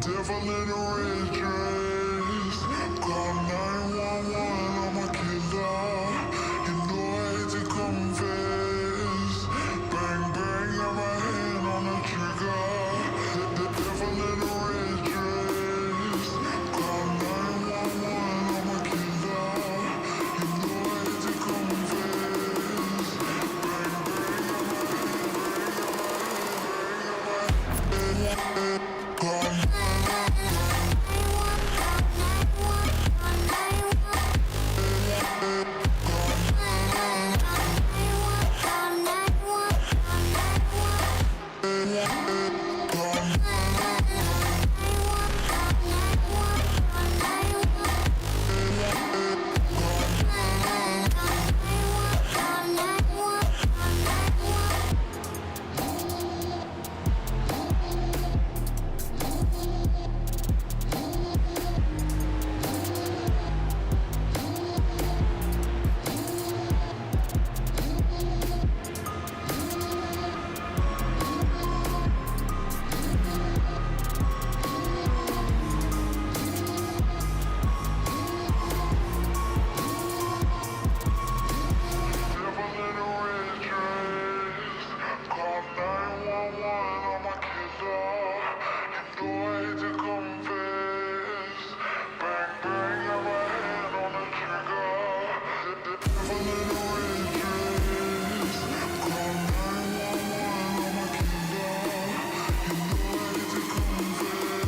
devil in a red dress. Call 911, I'm a killer. You know I hate to confess. Bang, bang, got my hand on the trigger. The devil in a red dress. Call 911, I'm a killer. You know I hate to confess. Bang, bang, got my hand, call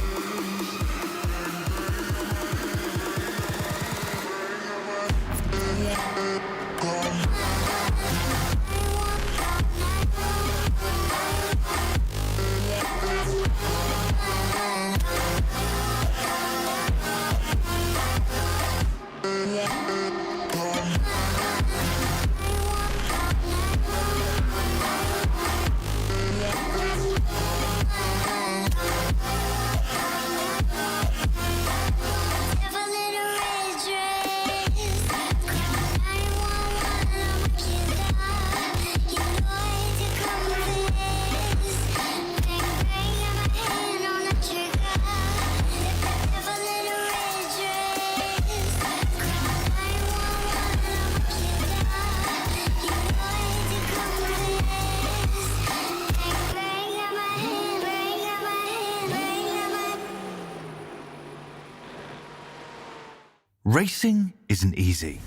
Racing isn't easy,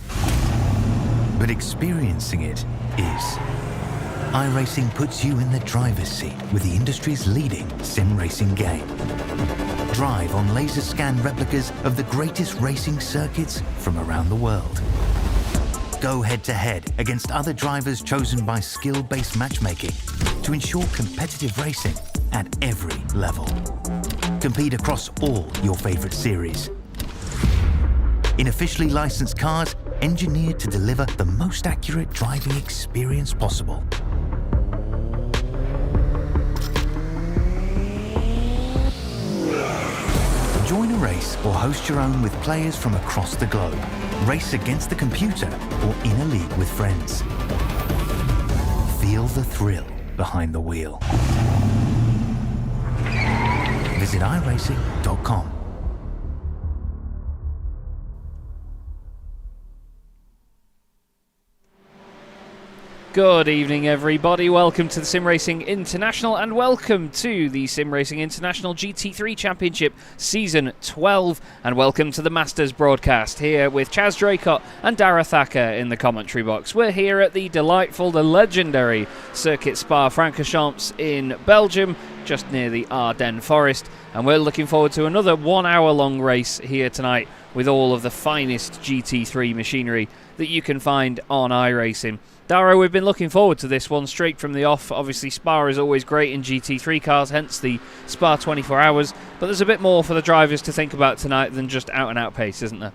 but experiencing it is. iRacing puts you in the driver's seat with the industry's leading sim racing game. Drive on laser scan replicas of the greatest racing circuits from around the world. Go head-to-head against other drivers chosen by skill-based matchmaking to ensure competitive racing at every level. Compete across all your favorite series. In officially licensed cars, engineered to deliver the most accurate driving experience possible. Join a race or host your own with players from across the globe. Race against the computer or in a league with friends. Feel the thrill behind the wheel. Visit iRacing.com. Good evening, everybody. Welcome to the SimRacing International and welcome to the SimRacing International GT3 Championship Season 12 and welcome to the Masters broadcast here with Chaz Draycott and Dara Thacker in the commentary box. We're here at the delightful, the legendary Circuit de Spa-Francorchamps in Belgium, just near the Ardennes Forest, and we're looking forward to another 1 hour long race here tonight with all of the finest GT3 machinery that you can find on iRacing. Dara, we've been looking forward to this one straight from the off. Obviously, Spa is always great in GT3 cars, hence the Spa 24 hours. But there's a bit more for the drivers to think about tonight than just out-and-out pace, isn't there?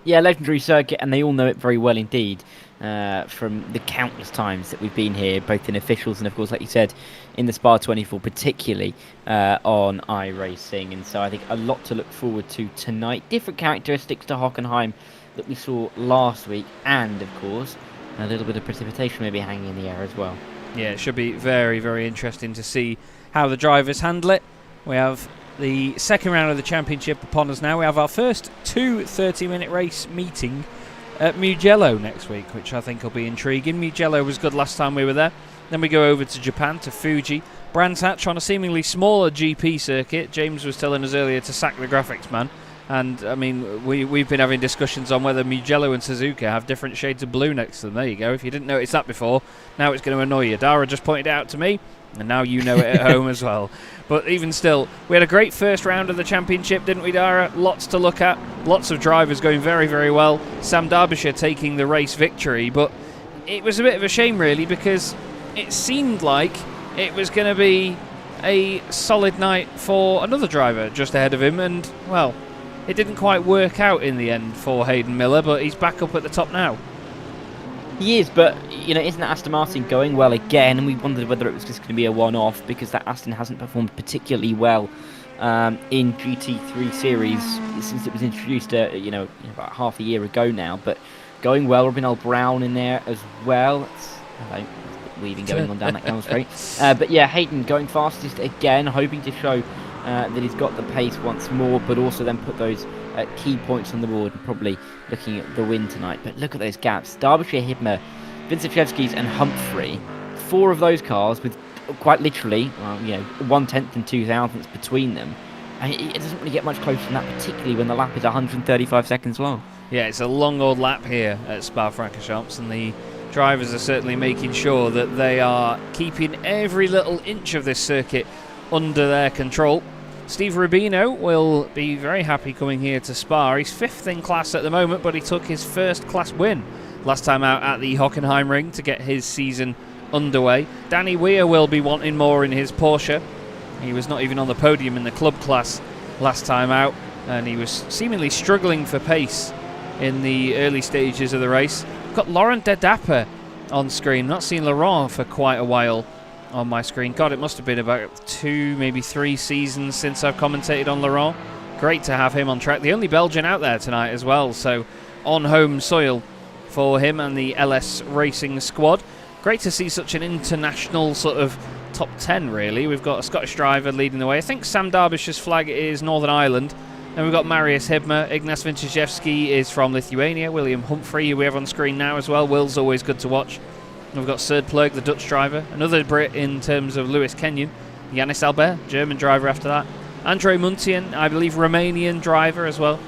Yeah, legendary circuit, and they all know it very well indeed from the countless times that we've been here, both in officials and, of course, like you said, in the Spa 24, particularly on iRacing. And so I think a lot to look forward to tonight. Different characteristics to Hockenheim that we saw last week, and, of course, a little bit of precipitation maybe hanging in the air as well. Yeah, it should be very, very interesting to see how the drivers handle it. We have the second round of the championship upon us now. We have our first 2 30-minute race meeting at Mugello next week, which I think will be intriguing. Mugello was good last time we were there. Then we go over to Japan, to Fuji. Brands Hatch on a seemingly smaller GP circuit. James was telling us earlier to sack the graphics man. And, I mean, we've been having discussions on whether Mugello and Suzuka have different shades of blue next to them. There you go. If you didn't notice that before, now it's going to annoy you. Dara just pointed it out to me, and now you know it at home as well. But even still, we had a great first round of the championship, didn't we, Dara? Lots to look at. Lots of drivers going very, very well. Sam Darbyshire taking the race victory. But it was a bit of a shame, really, because it seemed like it was going to be a solid night for another driver just ahead of him. And, well, it didn't quite work out in the end for Hayden Miller, but he's back up at the top now. He is, but, you know, isn't Aston Martin going well again? And we wondered whether it was just going to be a one-off, because that Aston hasn't performed particularly well in GT3 series since it was introduced, about half a year ago now. But going well, Robin Brown in there as well. Hello, weaving going on down that camera straight. But yeah, Hayden going fastest again, hoping to show that he's got the pace once more, but also then put those key points on the board, and probably looking at the win tonight. But look at those gaps. Derbyshire, Hibner, Vincent and Humphrey. 4 of those cars with quite literally 1/10 and 2/1000 between them. And it doesn't really get much closer than that, particularly when the lap is 135 seconds long. Yeah, it's a long old lap here at Spa-Francorchamps, and the drivers are certainly making sure that they are keeping every little inch of this circuit under their control. Steve Rubino will be very happy coming here to Spa. He's 5th in class at the moment, but he took his first class win last time out at the Hockenheim Ring to get his season underway. Danny Weir will be wanting more in his Porsche. He was not even on the podium in the club class last time out, and he was seemingly struggling for pace in the early stages of the race. We've got Laurent Dedapper on screen. Not seen Laurent for quite a while on my screen. God, it must have been about 2, maybe 3 seasons since I've commentated on Laurent. Great to have him on track. The only Belgian out there tonight as well, so on home soil for him and the LS Racing squad. Great to see such an international sort of top 10, really. We've got a Scottish driver leading the way. I think Sam Derbyshire's flag is Northern Ireland. And we've got Mariusz Hibner. Ignace Vinciszewski is from Lithuania. William Humphrey, who we have on screen now as well. Will's always good to watch. And we've got Serd Plurg, the Dutch driver. Another Brit in terms of Lewis Kenyon. Yannis Aulbert, German driver after that. Andre Muntian, I believe Romanian driver as well,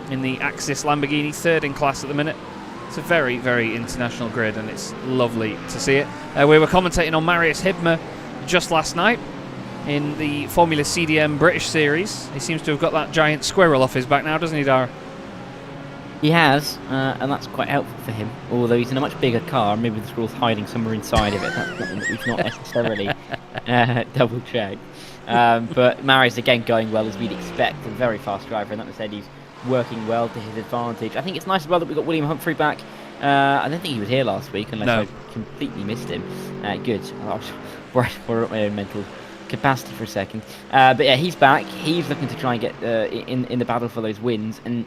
in the Axis Lamborghini, 3rd in class at the minute. It's a very, very international grid, and it's lovely to see it. We were commentating on Mariusz Hibner just last night in the Formula CDM British Series. He seems to have got that giant squirrel off his back now, doesn't he, Dara? He has, and that's quite helpful for him. Although he's in a much bigger car, maybe the squirrel's hiding somewhere inside of it. That's something that we've not necessarily double-checked. But Mariusz, again, going well as we'd expect. A very fast driver, and that was said, he's working well to his advantage. I think it's nice as well that we've got William Humphrey back. I don't think he was here last week, unless I completely missed him. Good. I was worried for my own mental capacity for a second. But yeah, he's back. He's looking to try and get in the battle for those wins, and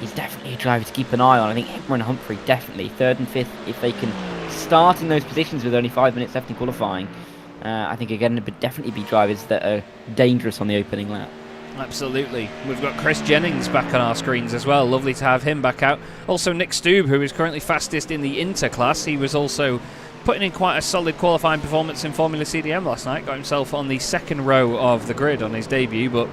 he's definitely a driver to keep an eye on. I think Hibner and Humphrey definitely 3rd and 5th, if they can start in those positions with only 5 minutes left in qualifying. I think again would definitely be drivers that are dangerous on the opening lap. Absolutely. We've got Chris Jennings back on our screens as well. Lovely to have him back out. Also Nick Stube, who is currently fastest in the Inter class. He was also putting in quite a solid qualifying performance in Formula CDM last night. Got himself on the 2nd row of the grid on his debut, but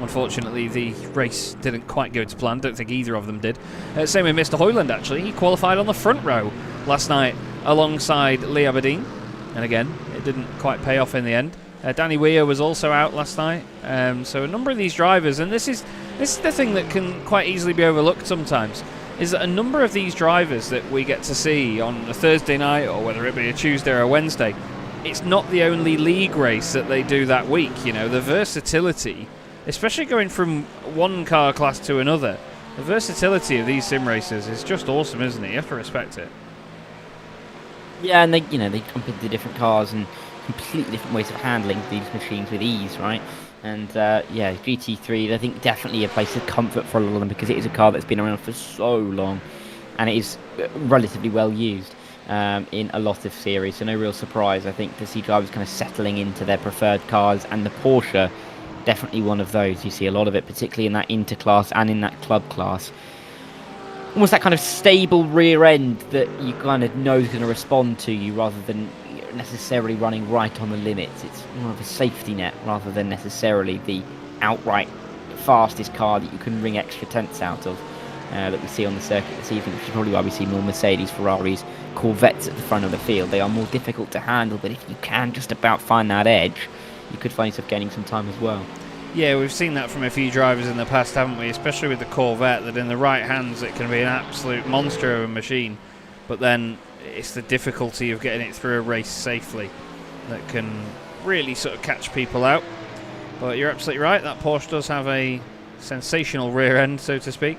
unfortunately the race didn't quite go to plan. Don't think either of them did. Same with Mr. Hoyland, actually. He qualified on the front row last night alongside Lee Aberdeen. And again, it didn't quite pay off in the end. Danny Weir was also out last night. So a number of these drivers, and this is the thing that can quite easily be overlooked sometimes, is that a number of these drivers that we get to see on a Thursday night, or whether it be a Tuesday or a Wednesday, it's not the only league race that they do that week. You know, the versatility, especially going from one car class to another, the versatility of these sim racers is just awesome, isn't it? You have to respect it. Yeah, and they jump into different cars and completely different ways of handling these machines with ease, right? And yeah, GT3, I think definitely a place of comfort for a lot of them, because it is a car that's been around for so long, and it is relatively well used in a lot of series. So no real surprise, I think, to see drivers kind of settling into their preferred cars. And the Porsche definitely one of those. You see a lot of it, particularly in that interclass and in that club class. Almost that kind of stable rear end that you kind of know is going to respond to you rather than necessarily running right on the limits. It's more of a safety net rather than necessarily the outright fastest car that you can wring extra tenths out of that we see on the circuit this evening, which is probably why we see more Mercedes, Ferraris, Corvettes at the front of the field. They are more difficult to handle, but if you can just about find that edge, you could find yourself gaining some time as well. Yeah, we've seen that from a few drivers in the past, haven't we? Especially with the Corvette, that in the right hands it can be an absolute monster of a machine. But then it's the difficulty of getting it through a race safely that can really sort of catch people out. But you're absolutely right, that Porsche does have a sensational rear end, so to speak.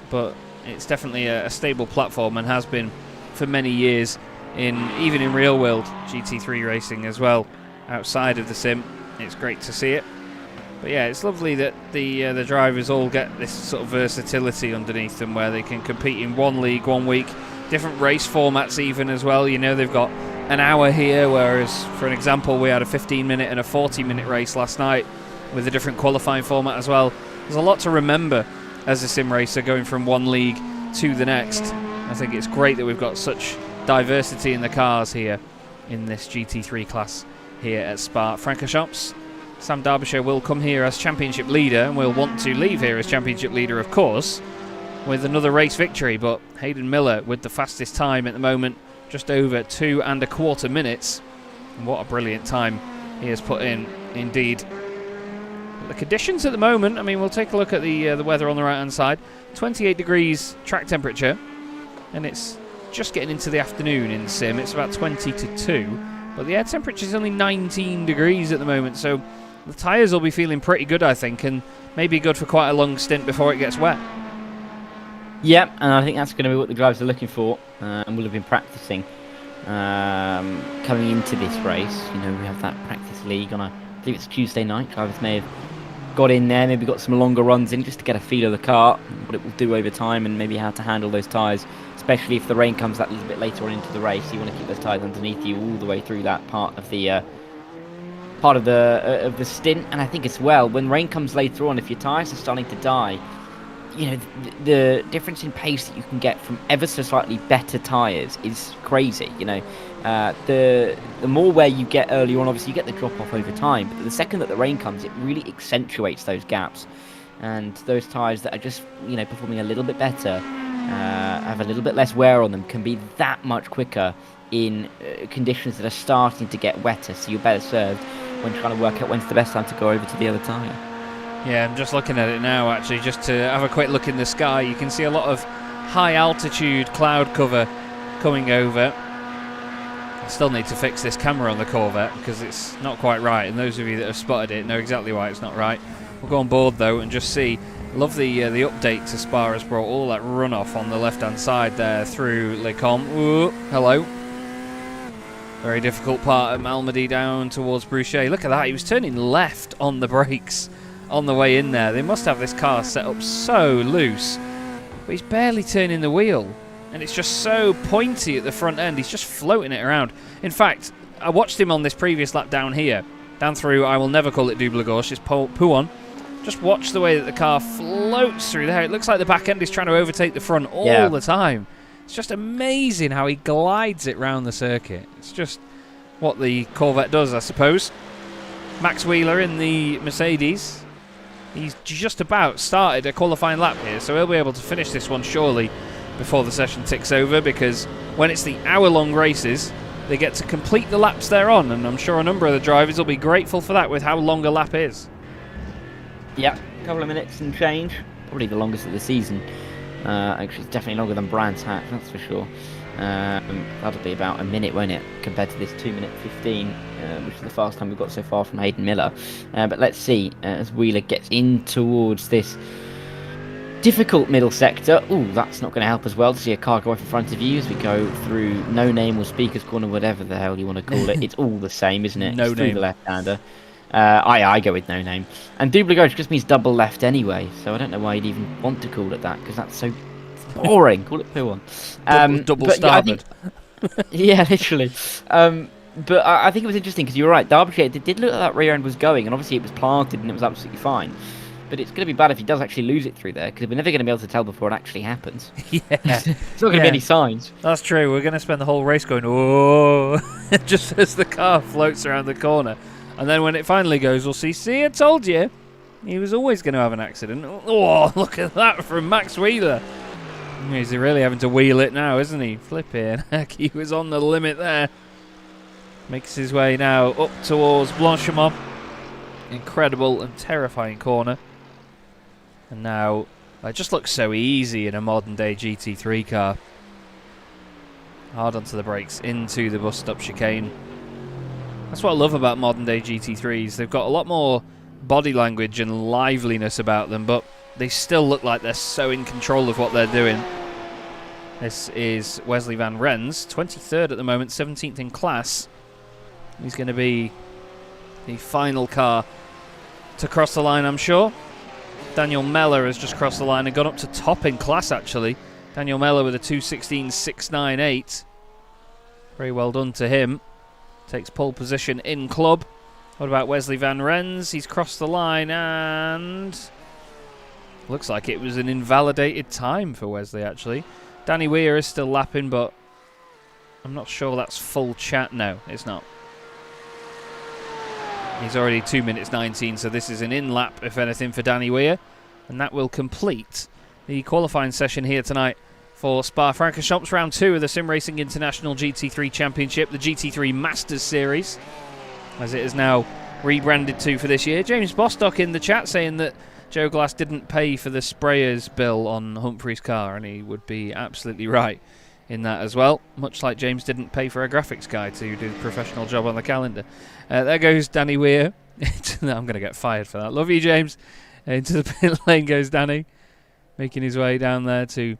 But it's definitely a stable platform and has been for many years, even in real world GT3 racing as well, outside of the sim. It's great to see it. But yeah, it's lovely that the drivers all get this sort of versatility underneath them, where they can compete in one league, 1 week, different race formats even as well. You know, they've got an hour here, whereas, for an example, we had a 15-minute and a 40-minute race last night with a different qualifying format as well. There's a lot to remember as a sim racer going from one league to the next. I think it's great that we've got such diversity in the cars here in this GT3 class here at Spa-Francorchamps. Sam Darbyshire will come here as championship leader and will want to leave here as championship leader, of course, with another race victory. But Hayden Miller with the fastest time at the moment, just over 2¼ minutes. And what a brilliant time he has put in, indeed. The conditions at the moment, I mean, we'll take a look at the weather on the right-hand side. 28 degrees track temperature, and it's just getting into the afternoon in the sim. It's about 20 to 2, but the air temperature is only 19 degrees at the moment, so the tyres will be feeling pretty good, I think, and maybe good for quite a long stint before it gets wet. Yep, and I think that's going to be what the drivers are looking for, and will have been practicing coming into this race. You know, we have that practice league on I believe it's Tuesday night. Drivers may have got in there, maybe got some longer runs in just to get a feel of the car, what it will do over time, and maybe how to handle those tyres, especially if the rain comes that little bit later on into the race. You want to keep those tyres underneath you all the way through that part of the stint. And I think as well, when rain comes later on, if your tyres are starting to die, you know, the difference in pace that you can get from ever so slightly better tyres is crazy. You know, the more wear you get early on, obviously you get the drop off over time, but the second that the rain comes, it really accentuates those gaps, and those tyres that are just, you know, performing a little bit better, have a little bit less wear on them, can be that much quicker in conditions that are starting to get wetter, so you're better served when trying to work out when's the best time to go over to the other tyre. Yeah, I'm just looking at it now, actually, just to have a quick look in the sky. You can see a lot of high altitude cloud cover coming over. I still need to fix this camera on the Corvette because it's not quite right, and those of you that have spotted it know exactly why it's not right. We'll go on board though and just see. Love the update to Spa has brought all that runoff on the left hand side there through Les Combes. Ooh, hello. Very difficult part at Malmedy down towards Bruchet. Look at that, he was turning left on the brakes on the way in there. They must have this car set up so loose, but he's barely turning the wheel, and it's just so pointy at the front end. He's just floating it around. In fact, I watched him on this previous lap down here, down through, I will never call it Double Gauche, it's Pouhon. Just watch the way that the car floats through there. It looks like the back end is trying to overtake the front all the time. It's just amazing how he glides it round the circuit. It's just what the Corvette does, I suppose. Max Wheeler in the Mercedes. He's just about started a qualifying lap here, so he'll be able to finish this one surely before the session ticks over, because when it's the hour-long races, they get to complete the laps they're on, and I'm sure a number of the drivers will be grateful for that with how long a lap is. Yeah, a couple of minutes and change. Probably the longest of the season. Actually, it's definitely longer than Brand's hat, that's for sure. That'll be about a minute, won't it, compared to this 2:15, which is the fastest time we've got so far from Hayden Miller. But let's see, as Wheeler gets in towards this difficult middle sector. Ooh, that's not going to help as well to see a car go off in front of you as we go through No Name or Speaker's Corner, whatever the hell you want to call it. It's all the same, isn't it? No it's Name. Through the left-hander. I go with No Name. And Double Gauche just means double left anyway, so I don't know why you'd even want to call it that, because that's so boring. Call it Pouhon. Double starboard. Yeah, literally. But I think it was interesting because you were right. Derbyshire, it did look like that rear end was going, and obviously it was planted and it was absolutely fine. But it's going to be bad if he does actually lose it through there, because we're never going to be able to tell before it actually happens. Yeah. There's not going to be any signs. That's true. We're going to spend the whole race going, oh, just as the car floats around the corner. And then when it finally goes, we'll see, I told you. He was always going to have an accident. Oh, look at that from Max Wheeler. He's really having to wheel it now, isn't he? Flipping heck, he was on the limit there. Makes his way now up towards Blanchimont. Incredible and terrifying corner. And now, it just looks so easy in a modern day GT3 car. Hard onto the brakes, into the bus stop chicane. That's what I love about modern day GT3s. They've got a lot more body language and liveliness about them, but they still look like they're so in control of what they're doing. This is Wesley Van Rens, 23rd at the moment, 17th in class. He's going to be the final car to cross the line, I'm sure. Daniel Meller has just crossed the line and gone up to top in class, actually. Daniel Meller with a 2:16.698. Very well done to him. Takes pole position in club. What about Wesley Van Rens? He's crossed the line and... looks like it was an invalidated time for Wesley, actually. Danny Weir is still lapping, but I'm not sure that's full chat. No, it's not. He's already 2 minutes 19, so this is an in-lap, if anything, for Danny Weir. And that will complete the qualifying session here tonight for Spa-Francorchamps, round 2 of the SimRacing International GT3 Championship, the GT3 Masters Series, as it is now rebranded to for this year. James Bostock in the chat saying that Joe Glass didn't pay for the sprayers bill on Humphrey's car, and he would be absolutely right in that as well, much like James didn't pay for a graphics guy to do the professional job on the calendar. There goes Danny Weir. I'm going to get fired for that. Love you, James. Into the pit lane goes Danny, making his way down there to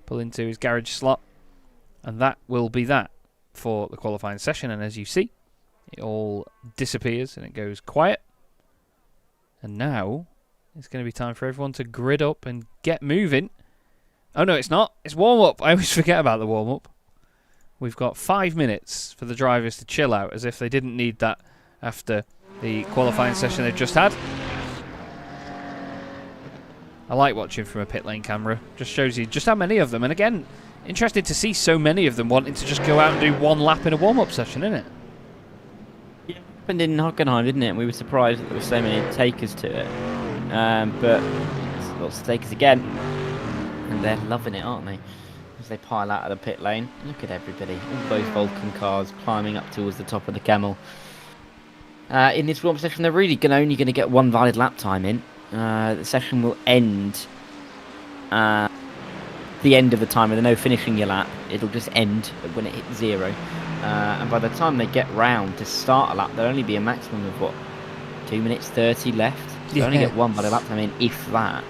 pull into his garage slot. And that will be that for the qualifying session. And as you see, it all disappears and it goes quiet. And now it's going to be time for everyone to grid up and get moving. Oh, no, it's not. It's warm-up. I always forget about the warm-up. We've got 5 minutes for the drivers to chill out, as if they didn't need that after the qualifying session they've just had. I like watching from a pit lane camera. Just shows you just how many of them. And again, interested to see so many of them wanting to just go out and do one lap in a warm-up session, isn't it? Yeah, it happened in Hockenheim, didn't it? And we were surprised that there were so many takers to it. But lots of takers again. And they're loving it, aren't they? As they pile out of the pit lane. Look at everybody. All those Vulcan cars climbing up towards the top of the camel. In this warm session, they're really only going to get one valid lap time in. The session will end the end of the time. With no finishing your lap, it'll just end when it hits 0. And by the time they get round to start a lap, there'll only be a maximum of, what, 2 minutes 30 left? So they only get one valid lap time in, if that.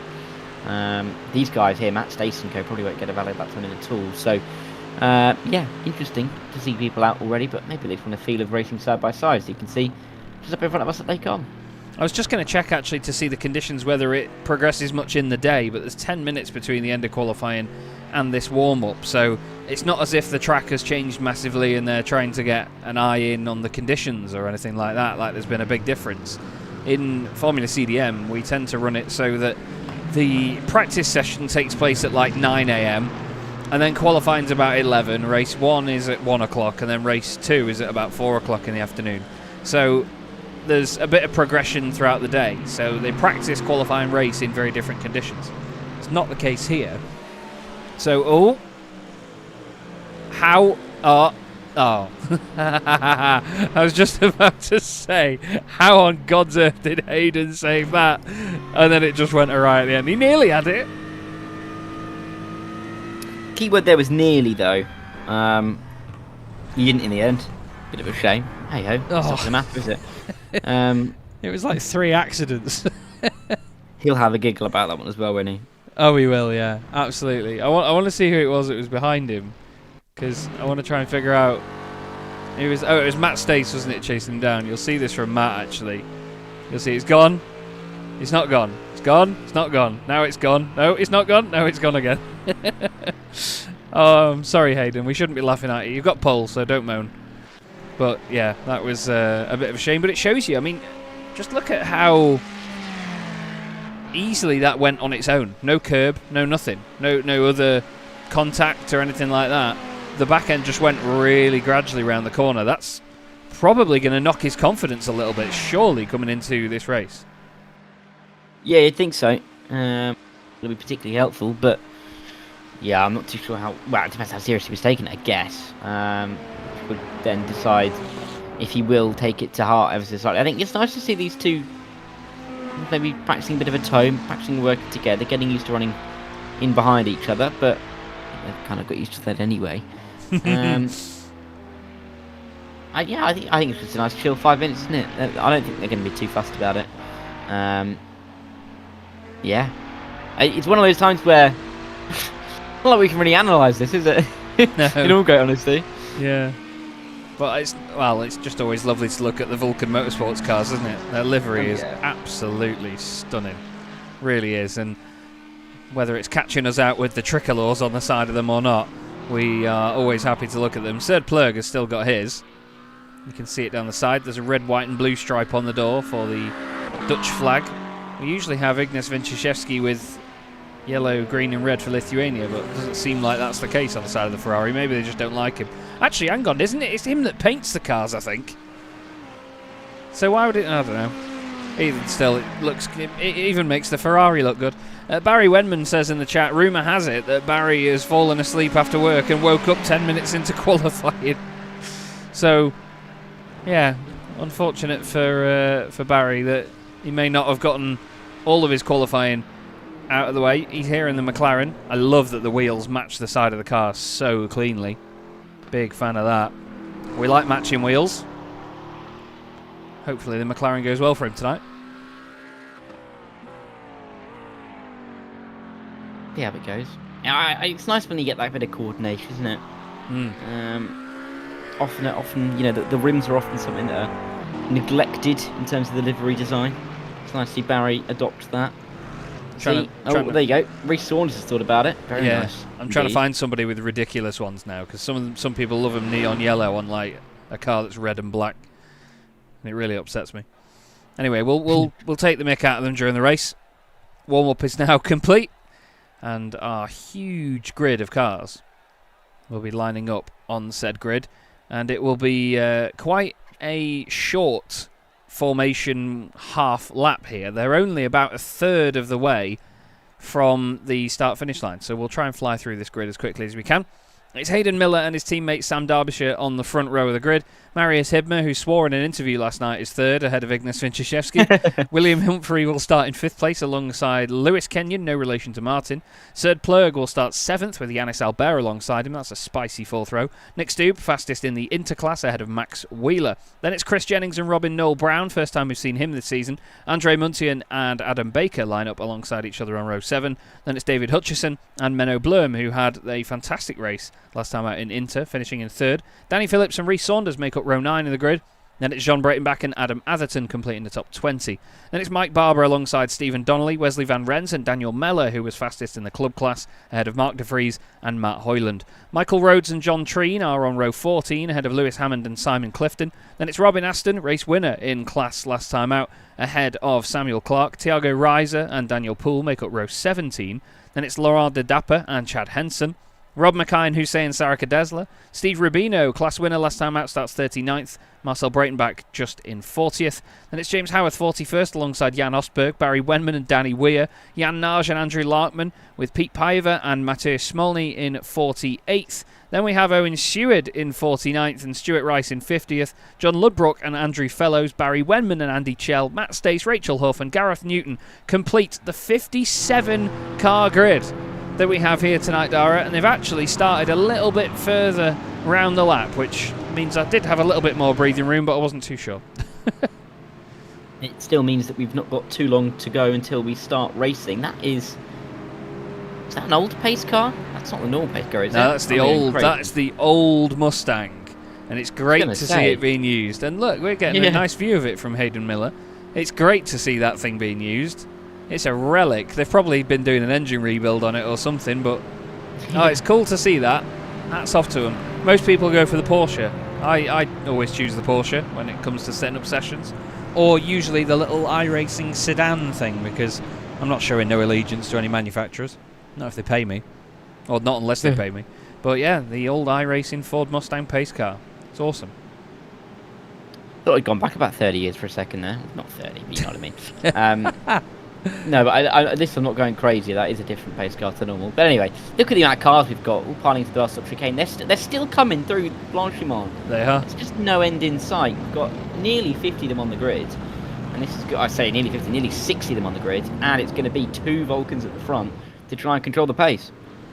These guys here, Matt Stacey Co, probably won't get a valid lap time in at all. So, yeah, interesting to see people out already, but maybe they just want a feel of racing side by side. So you can see just up in front of us at Lake On. I was just going to check actually to see the conditions, whether it progresses much in the day, but there's 10 minutes between the end of qualifying and this warm-up, so it's not as if the track has changed massively and they're trying to get an eye in on the conditions or anything like that, like there's been a big difference. In Formula CDM, we tend to run it so that the practice session takes place at like 9 AM, and then qualifying's about 11, race 1 is at 1 o'clock, and then race 2 is at about 4 o'clock in the afternoon. So there's a bit of progression throughout the day, so they practice, qualify and race in very different conditions. It's not the case here. So, I was just about to say, how on God's earth did Hayden save that? And then it just went awry at the end. He nearly had it. Keyword there was nearly, though. He didn't in the end. Bit of a shame. Hey ho, it's not the matter, is it? It was like 3 accidents. He'll have a giggle about that one as well, won't he? Oh, he will, yeah, absolutely. I want to see who it was that was behind him, because I want to try and figure out. It was Matt Stace, wasn't it, chasing him down? You'll see this from Matt, actually. You'll see it's gone. It's not gone. It's gone. It's not gone. Now it's gone. No, it's not gone. No, it's gone again. Oh, I'm sorry, Hayden. We shouldn't be laughing at you. You've got pole, so don't moan. But yeah, that was a bit of a shame. But it shows you, I mean, just look at how easily that went on its own. No curb, no nothing. No other contact or anything like that. The back end just went really gradually around the corner. That's probably going to knock his confidence a little bit, surely, coming into this race. Yeah, you'd think so. It'll be particularly helpful, but yeah, I'm not too sure how. Well, it depends how seriously he was taking it, I guess. Would then decide if he will take it to heart ever so slightly. I think it's nice to see these two maybe practicing a bit of a tone, practicing working together, getting used to running in behind each other, but they've kind of got used to that anyway. I think it's just a nice chill 5 minutes, isn't it? I don't think they're going to be too fussed about it. Yeah, it's one of those times where not like we can really analyse this, is it? No. In all great honesty. Yeah. But it's just always lovely to look at the Vulcan Motorsports cars, isn't it? Their livery is absolutely stunning. Really is. And whether it's catching us out with the tricolores on the side of them or not, we are always happy to look at them. Serd Plurg has still got his. You can see it down the side. There's a red, white and blue stripe on the door for the Dutch flag. We usually have Ignas Winczewski with yellow, green and red for Lithuania, but it doesn't seem like that's the case on the side of the Ferrari. Maybe they just don't like him. Actually, hang on, isn't it? It's him that paints the cars, I think. So why would it... I don't know. Even still, it even makes the Ferrari look good. Barry Wenman says in the chat, rumour has it that Barry has fallen asleep after work and woke up 10 minutes into qualifying. So, yeah, unfortunate for Barry that he may not have gotten all of his qualifying out of the way. He's here in the McLaren. I love that the wheels match the side of the car so cleanly. Big fan of that. We like matching wheels. Hopefully the McLaren goes well for him tonight. See how it goes. It's nice when you get that bit of coordination, isn't it? Often, you know, the rims are often something that are neglected in terms of the livery design. It's nice to see Barry adopt that. There you go. Reece Saunders has thought about it. Very nice. I'm trying to find somebody with ridiculous ones now, because some people love them neon yellow on like a car that's red and black, and it really upsets me. Anyway, we'll take the mick out of them during the race. Warm up is now complete, and our huge grid of cars will be lining up on said grid, and it will be quite a short formation half lap here. They're only about a third of the way from the start finish line, so we'll try and fly through this grid as quickly as we can. It's Hayden Miller and his teammate Sam Darbyshire on the front row of the grid. Marius Hibmer, who swore in an interview last night, is third, ahead of Ignas Winczewski. William Humphrey will start in fifth place alongside Lewis Kenyon, no relation to Martin. Serd Plurg will start seventh with Yannis Aulbert alongside him. That's a spicy fourth row. Nick Stube, fastest in the interclass, ahead of Max Wheeler. Then it's Chris Jennings and Robin Noel Brown, first time we've seen him this season. Andre Muntian and Adam Baker line up alongside each other on row 7. Then it's David Hutchison and Menno Blum, who had a fantastic race last time out in Inter, finishing in third. Danny Phillips and Reece Saunders make up row 9 in the grid. Then it's John Breitenbach and Adam Atherton completing the top 20. Then it's Mike Barber alongside Stephen Donnelly, Wesley Van Rens and Daniel Meller, who was fastest in the club class, ahead of Mark de Vries and Matt Hoyland. Michael Rhodes and John Treen are on row 14, ahead of Lewis Hammond and Simon Clifton. Then it's Robin Aston, race winner in class last time out, ahead of Samuel Clark. Thiago Reiser and Daniel Poole make up row 17. Then it's Laurent de Dapper and Chad Henson. Rob Mackay and Hussein Saraka Desler. Steve Rubino, class winner last time out, starts 39th. Marcel Breitenbach just in 40th. Then it's James Howarth 41st alongside Jan Osberg, Barry Wenman and Danny Weir, Jan Nage and Andrew Larkman, with Pete Paiva and Mathieu Smolny in 48th. Then we have Owen Stewart in 49th and Stuart Rice in 50th. John Ludbrook and Andrew Fellows, Barry Wenman and Andy Chell, Matt Stace, Rachel Huff and Gareth Newton complete the 57 car grid that we have here tonight, Dara, and they've actually started a little bit further round the lap, which means I did have a little bit more breathing room, but I wasn't too sure. It still means that we've not got too long to go until we start racing. Is that an old pace car? That's not the normal pace car, is it? No, that's the old Mustang, and it's great to see it being used. And look, we're getting a nice view of it from Hayden Miller. It's great to see that thing being used. It's a relic. They've probably been doing an engine rebuild on it or something, but it's cool to see that. Hats off to them. Most people go for the Porsche, I always choose the Porsche when it comes to setting up sessions, or usually the little iRacing sedan thing, because I'm not showing no allegiance to any manufacturers. Not if they pay me, or not unless they pay me. But yeah, the old iRacing Ford Mustang pace car. It's awesome. Thought I'd gone back about 30 years for a second there. Not 30, but you know what I mean. No, but at least I'm not going crazy. That is a different pace car to normal. But anyway, look at the amount of cars we've got all piling to the last up chicane. They're still coming through Blanchimont. They are. It's just no end in sight. We've got nearly 50 of them on the grid. And this is good. I say nearly 50, nearly 60 of them on the grid. And it's going to be 2 Vulcans at the front to try and control the pace.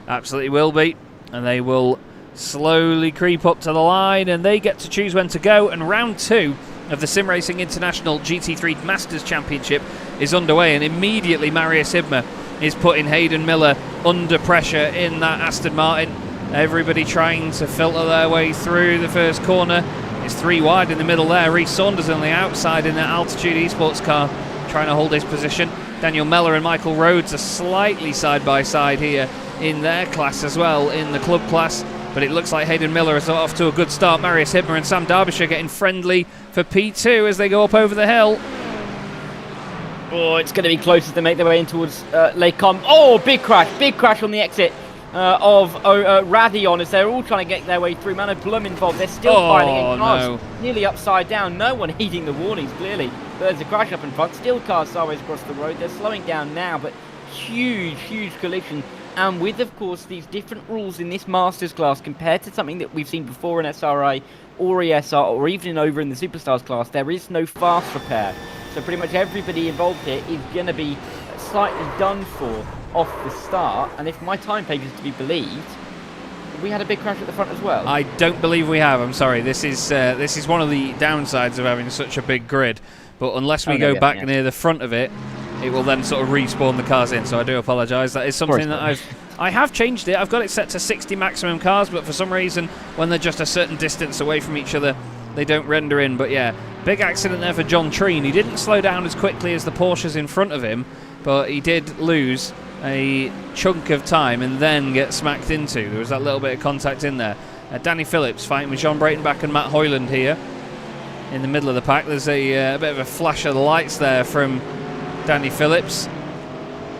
Absolutely will be. And they will slowly creep up to the line, and they get to choose when to go. And round 2 of the SimRacing International GT3 Masters Championship is underway, and immediately Marius Hibmer is putting Hayden Miller under pressure in that Aston Martin. Everybody trying to filter their way through the first corner. It's 3 wide in the middle there. Reece Saunders on the outside in that Altitude Esports car trying to hold his position. Daniel Mellor and Michael Rhodes are slightly side by side here in their class as well, in the club class. But it looks like Hayden Miller is off to a good start. Marius Hibmer and Sam Darbyshire getting friendly for P2 as they go up over the hill. Oh, it's going to be close as they make their way in towards Lake Com. Oh, big crash on the exit of Radion as they're all trying to get their way through. Mano Blum involved. They're still piling in cars, nearly upside down. No one heeding the warnings, clearly. But there's a crash up in front. Still cars sideways across the road. They're slowing down now, but huge collision. And with, of course, these different rules in this Masters class compared to something that we've seen before in SRI or ESR or even over in the Superstars class, there is no fast repair. So pretty much everybody involved here is going to be slightly done for off the start. And if my time page is to be believed, we had a big crash at the front as well. I don't believe we have. I'm sorry. This is one of the downsides of having such a big grid. But unless we go back near the front of it, it will then sort of respawn the cars in. So I do apologise. That is something that I have changed it. I've got it set to 60 maximum cars, but for some reason, when they're just a certain distance away from each other, they don't render in. But yeah, big accident there for John Treen. He didn't slow down as quickly as the Porsches in front of him, but he did lose a chunk of time and then get smacked into. There was that little bit of contact in there. Danny Phillips fighting with John Breitenbach and Matt Hoyland here in the middle of the pack. There's a bit of a flash of the lights there from Danny Phillips.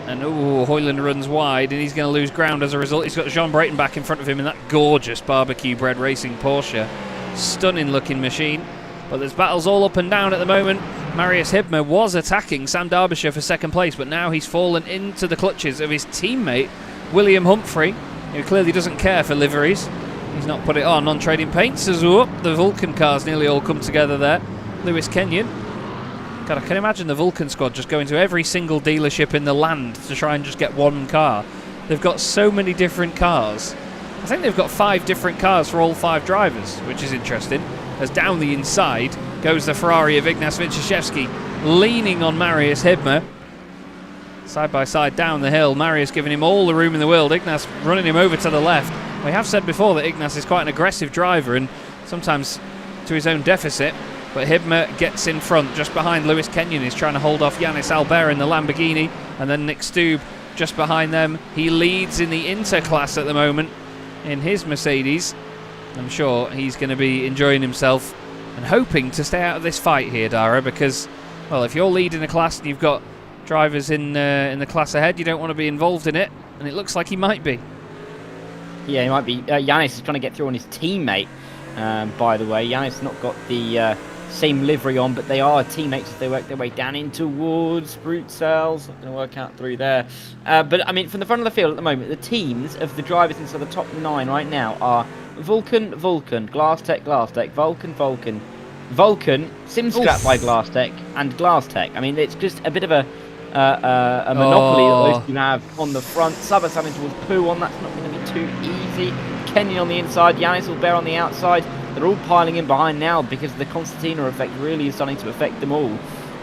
And Hoyland runs wide, and he's going to lose ground as a result. He's got Jean Breitenbach in front of him in that gorgeous barbecue bread racing Porsche. Stunning looking machine. But there's battles all up and down at the moment. Marius Hibmer was attacking Sam Darbyshire for second place, but now he's fallen into the clutches of his teammate, William Humphrey, who clearly doesn't care for liveries. He's not put it on trading paints as well. The Vulcan cars nearly all come together there. Lewis Kenyon. God, I can imagine the Vulcan squad just going to every single dealership in the land to try and just get one car. They've got so many different cars. I think they've got 5 different cars for all 5 drivers, which is interesting. As down the inside goes the Ferrari of Ignace Wyciszewski, leaning on Marius Hibmer. Side by side down the hill, Marius giving him all the room in the world. Ignace running him over to the left. We have said before that Ignace is quite an aggressive driver and sometimes to his own deficit. But Hibmer gets in front just behind Lewis Kenyon. He's trying to hold off Yannis Aulbert in the Lamborghini. And then Nick Stube just behind them. He leads in the Inter class at the moment in his Mercedes. I'm sure he's going to be enjoying himself and hoping to stay out of this fight here, Dara, because, well, if you're leading a class and you've got drivers in the class ahead, you don't want to be involved in it. And it looks like he might be. Yeah, he might be. Yannis is trying to get through on his teammate, by the way. Yannis not got the same livery on, but they are teammates as they work their way down in towards Brute Cells. Not going to work out through there. But, I mean, from the front of the field at the moment, the teams of the drivers inside the top 9 right now are Vulcan, GlassTech, Vulcan, SimScrap by GlassTech, and GlassTech. I mean, it's just a bit of a monopoly that those two have on the front. Saba coming towards Pouon, that's not going to be too easy. Kenyon on the inside, Yannis Aulbert on the outside. They're all piling in behind now because the Constantina effect really is starting to affect them all.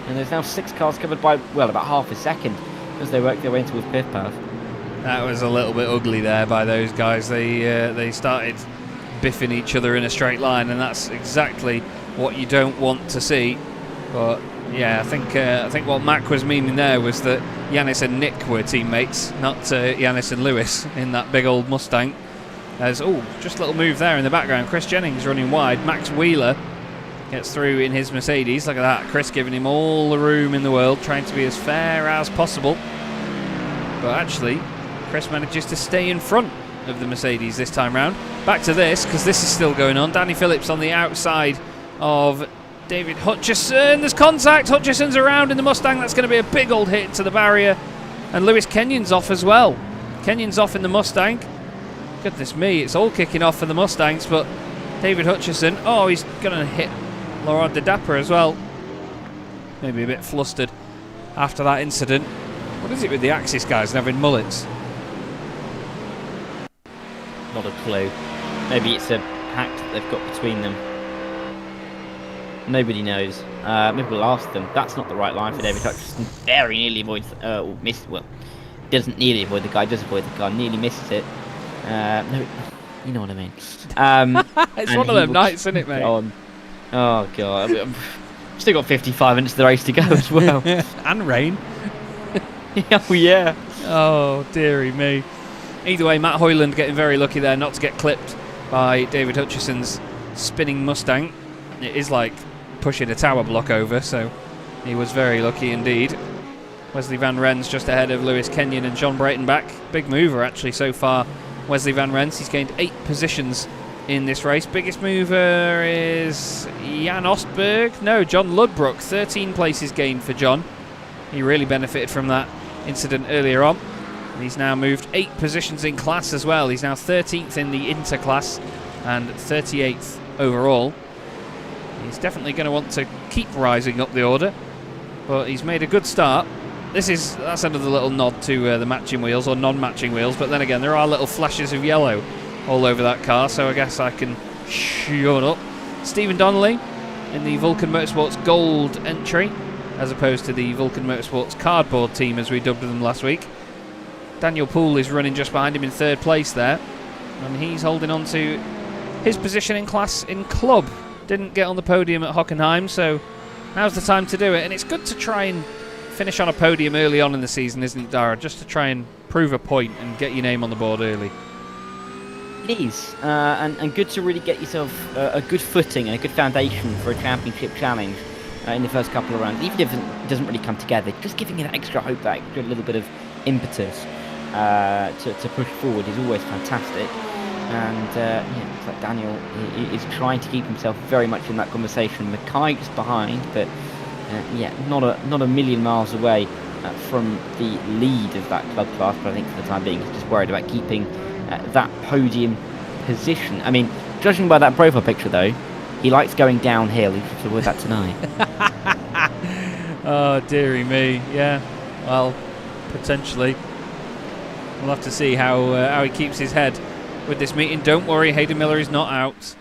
And there's now 6 cars covered by, well, about half a second as they work their way towards pit path. That was a little bit ugly there by those guys. They started biffing each other in a straight line, and that's exactly what you don't want to see. But yeah, I think what Mac was meaning there was that Yannis and Nick were teammates, not Yannis and Lewis in that big old Mustang. As, just a little move there in the background. Chris Jennings running wide. Max Wheeler gets through in his Mercedes. Look at that. Chris giving him all the room in the world, trying to be as fair as possible. But actually, Chris manages to stay in front of the Mercedes this time round. Back to this, because this is still going on. Danny Phillips on the outside of David Hutchison. There's contact. Hutchison's around in the Mustang. That's going to be a big old hit to the barrier. And Lewis Kenyon's off as well. Kenyon's off in the Mustang. Goodness me, it's all kicking off for the Mustangs, but David Hutchison, he's going to hit Laurent de Dapper as well. Maybe a bit flustered after that incident. What is it with the Axis guys and having mullets? Not a clue. Maybe it's a pact that they've got between them. Nobody knows. Maybe we'll ask them. That's not the right line for David Hutchison. Very nearly avoids, doesn't nearly avoid the guy, does avoid the car, nearly misses it. No, you know what I mean. It's one of them nights, isn't it, mate? Oh god, I've still got 55 minutes of the race to go as well. And rain. Oh yeah. Oh dearie me. Either way, Matt Hoyland getting very lucky there not to get clipped by David Hutchison's spinning Mustang. It is like pushing a tower block over, so he was very lucky indeed. Wesley Van Rens just ahead of Lewis Kenyon and John Breitenbach. Big mover actually so far, Wesley Van Rens. He's gained 8 positions in this race. Biggest mover is Jan Ostberg. No, John Ludbrook. 13 places gained for John. He really benefited from that incident earlier on. And he's now moved 8 positions in class as well. He's now 13th in the Inter class and 38th overall. He's definitely going to want to keep rising up the order, but he's made a good start. That's another little nod to the matching wheels or non-matching wheels, but then again there are little flashes of yellow all over that car, so I guess I can shut up. Stephen Donnelly in the Vulcan Motorsports Gold entry, as opposed to the Vulcan Motorsports Cardboard team as we dubbed them last week. Daniel Poole is running just behind him in 3rd place there, and he's holding on to his position in class in club. Didn't get on the podium at Hockenheim, so now's the time to do it, and it's good to try and finish on a podium early on in the season, isn't it, Dara? Just to try and prove a point and get your name on the board early. It is, and good to really get yourself a good footing and a good foundation for a championship challenge in the first couple of rounds. Even if it doesn't really come together, just giving it extra hope, that extra little bit of impetus to push forward is always fantastic. And it's like Daniel is trying to keep himself very much in that conversation. Mackay just behind, but not a million miles away from the lead of that club class. But I think for the time being, he's just worried about keeping that podium position. I mean, judging by that profile picture, though, he likes going downhill. He should avoid that tonight. Oh dearie me, yeah. Well, potentially. We'll have to see how he keeps his head with this meeting. Don't worry, Hayden Miller is not out.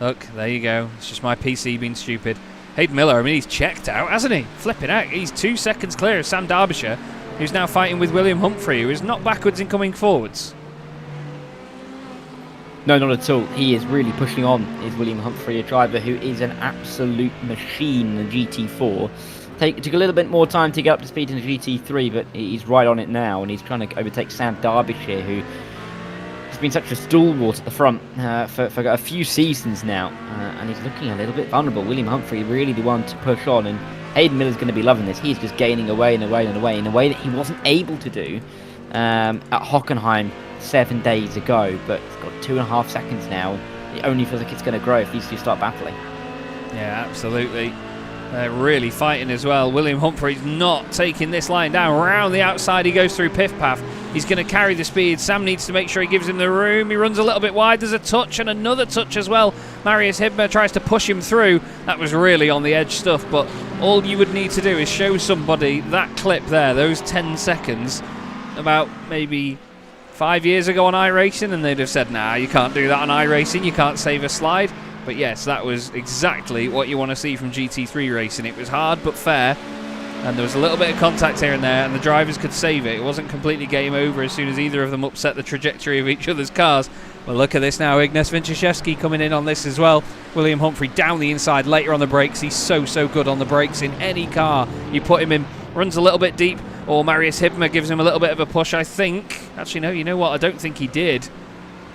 Look, there you go. It's just my PC being stupid. Hayden Miller, I mean, he's checked out, hasn't he? Flipping out. He's 2 seconds clear of Sam Darbyshire, who's now fighting with William Humphrey, who is not backwards in coming forwards. No, not at all. He is really pushing on, is William Humphrey, a driver who is an absolute machine in the GT4. It took a little bit more time to get up to speed in the GT3, but he's right on it now, and he's trying to overtake Sam Darbyshire, who has been such a stalwart at the front for a few seasons now, and he's looking a little bit vulnerable. William Humphrey really the one to push on, and Hayden Miller's going to be loving this. He's just gaining away and away and away in a way that he wasn't able to do at Hockenheim 7 days ago, but he's got 2.5 seconds now. It only feels like it's going to grow if these two start battling. Yeah, absolutely. They're really fighting as well. William Humphrey's not taking this line down. Round the outside he goes through Piff Paff. He's going to carry the speed. Sam needs to make sure he gives him the room. He runs a little bit wide. There's a touch and another touch as well. Marius Hibner tries to push him through. That was really on the edge stuff, but all you would need to do is show somebody that clip there, those 10 seconds, about maybe 5 years ago on iRacing, and they'd have said, nah, you can't do that on iRacing. You can't save a slide. But yes, that was exactly what you want to see from GT3 racing. It was hard but fair, and there was a little bit of contact here and there, and the drivers could save it. It wasn't completely game over as soon as either of them upset the trajectory of each other's cars. Well, look at this now. Ignace Wincheshevsky coming in on this as well. William Humphrey down the inside later on the brakes. He's so good on the brakes in any car you put him in. Runs a little bit deep, or Marius Hibner gives him a little bit of a push, I think. Actually, no, you know what? I don't think he did.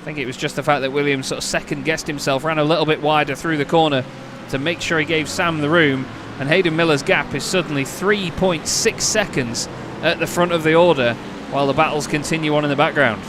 I think it was just the fact that Williams sort of second-guessed himself, ran a little bit wider through the corner to make sure he gave Sam the room, and Hayden Miller's gap is suddenly 3.6 seconds at the front of the order while the battles continue on in the background.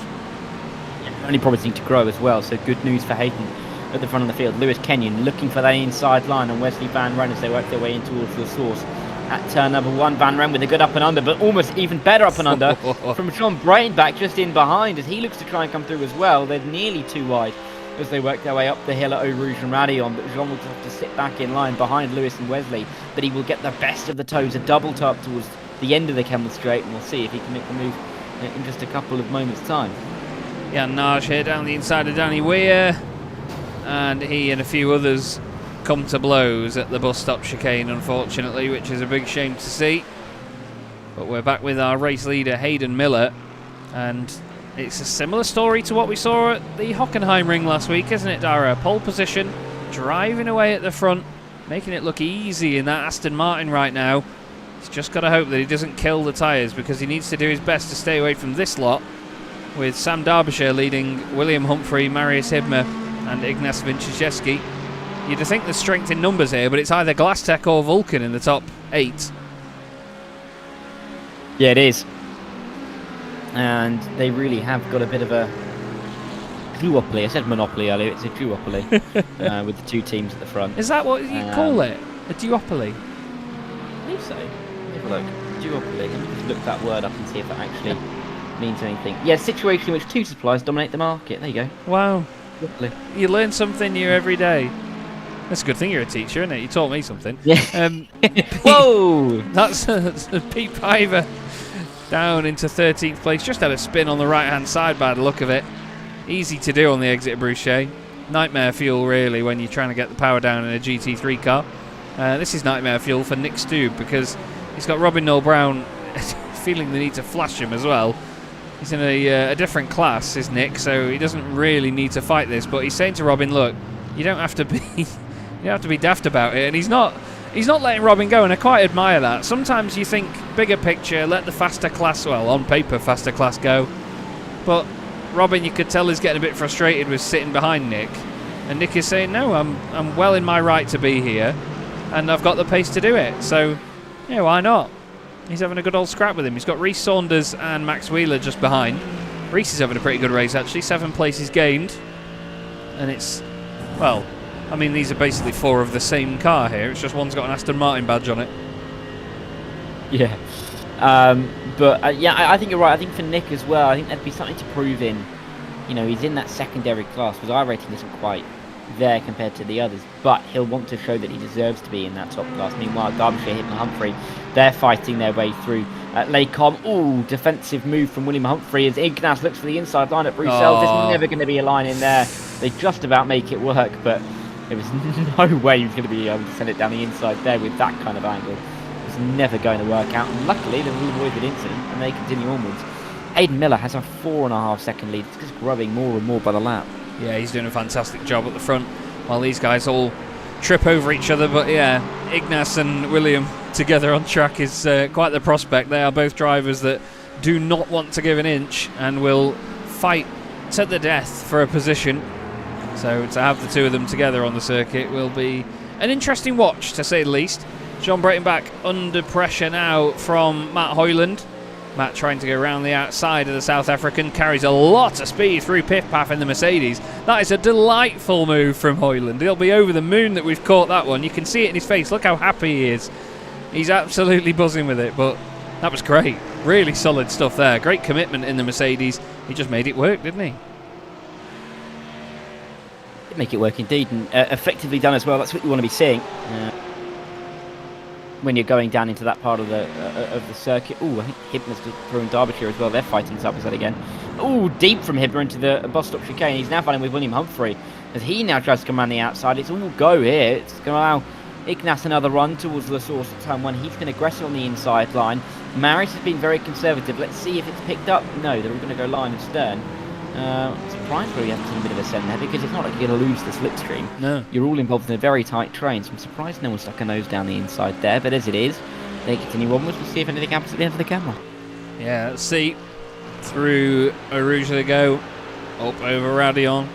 Only promising to grow as well, so good news for Hayden at the front of the field. Lewis Kenyon looking for that inside line, and Wesley Van Ren as they work their way in towards the source. At turn number 1, Van Ren with a good up and under, but almost even better up and under from John Brainback just in behind as he looks to try and come through as well. They're nearly too wide as they work their way up the hill at Eau Rouge and Radillon, but Jean will just have to sit back in line behind Lewis and Wesley, but he will get the best of the toes, a double top towards the end of the Kemmel Straight, and we'll see if he can make the move in just a couple of moments' time. Yeah, Naj here down the inside of Danny Weir, and he and a few others come to blows at the bus stop chicane, unfortunately, which is a big shame to see. But we're back with our race leader Hayden Miller, and it's a similar story to what we saw at the Hockenheimring last week, isn't it, Dara? Pole position, driving away at the front, making it look easy in that Aston Martin right now. He's just got to hope that he doesn't kill the tyres, because he needs to do his best to stay away from this lot, with Sam Darbyshire leading William Humphrey, Marius Hibmer and Ignace Vinciszewski. You'd think there's strength in numbers here, but it's either Glasstec or Vulcan in the top 8. Yeah, it is. And they really have got a bit of a duopoly. I said monopoly earlier, it's a duopoly with the two teams at the front. Is that what you call it? A duopoly? I believe so. Have a look. Duopoly. Let me just look that word up and see if it actually means anything. Yeah, situation in which two suppliers dominate the market. There you go. Wow. Duopoly. You learn something new every day. That's a good thing you're a teacher, isn't it? You taught me something. Yeah. Whoa! That's Pete Piver down into 13th place. Just had a spin on the right-hand side by the look of it. Easy to do on the exit of Bruchet. Nightmare fuel, really, when you're trying to get the power down in a GT3 car. This is nightmare fuel for Nick Stube, because he's got Robin Noel Brown feeling the need to flash him as well. He's in a different class, is Nick, so he doesn't really need to fight this. But he's saying to Robin, look, you don't have to be daft about it, and he's not letting Robin go, and I quite admire that. Sometimes you think bigger picture, let the faster class, well, on paper faster class go, but Robin, you could tell, is getting a bit frustrated with sitting behind Nick, and Nick is saying, no, I'm well in my right to be here, and I've got the pace to do it, so yeah, why not? He's having a good old scrap with him. He's got Rhys Saunders and Max Wheeler just behind. Rhys is having a pretty good race, actually, 7 places gained, and it's, well, I mean, these are basically 4 of the same car here. It's just one's got an Aston Martin badge on it. Yeah. But yeah, I think you're right. I think for Nick as well, I think there'd be something to prove in. You know, he's in that secondary class, because iRacing isn't quite there compared to the others. But he'll want to show that he deserves to be in that top class. Meanwhile, Derbyshire, Hibner, Humphrey, they're fighting their way through at Laycombe. Ooh, defensive move from William Humphrey as Ignace looks for the inside line at Bruxelles. There's never going to be a line in there. They just about make it work, but there was no way he was going to be able to send it down the inside there with that kind of angle. It was never going to work out. And luckily, they avoided incident and they continue onwards. Hayden Miller has a 4.5 second lead. It's just growing more and more by the lap. Yeah, he's doing a fantastic job at the front while these guys all trip over each other. But yeah, Ignace and William together on track is quite the prospect. They are both drivers that do not want to give an inch and will fight to the death for a position. So to have the two of them together on the circuit will be an interesting watch, to say the least. John Breitenbach under pressure now from Matt Hoyland. Matt trying to go around the outside of the South African, carries a lot of speed through Pif Paf in the Mercedes. That is a delightful move from Hoyland. He'll be over the moon that we've caught that one. You can see it in his face. Look how happy he is. He's absolutely buzzing with it, but that was great. Really solid stuff there. Great commitment in the Mercedes. He just made it work, didn't he? Make it work indeed, and effectively done as well. That's what you want to be seeing when you're going down into that part of the circuit. Oh, I think Hibner's through in Derbyshire as well. They're fighting this up as that again. Oh, deep from Hibner into the bus stop chicane. He's now fighting with William Humphrey as he now tries to come around the outside. It's all go here. It's going to allow Ignace another run towards the source at turn 1. He's going to aggressive on the inside line. Marius has been very conservative. Let's see if it's picked up. No, they're all going to go line and stern. Surprised we haven't seen a bit of a send there, because it's not like you're going to lose the slipstream. No. You're all involved in a very tight train, so I'm surprised no one stuck a nose down the inside there, but as it is, they continue onwards. We'll see if anything happens at the end of the camera. Yeah, let's see. Through Eau Rouge they go. up over Radion,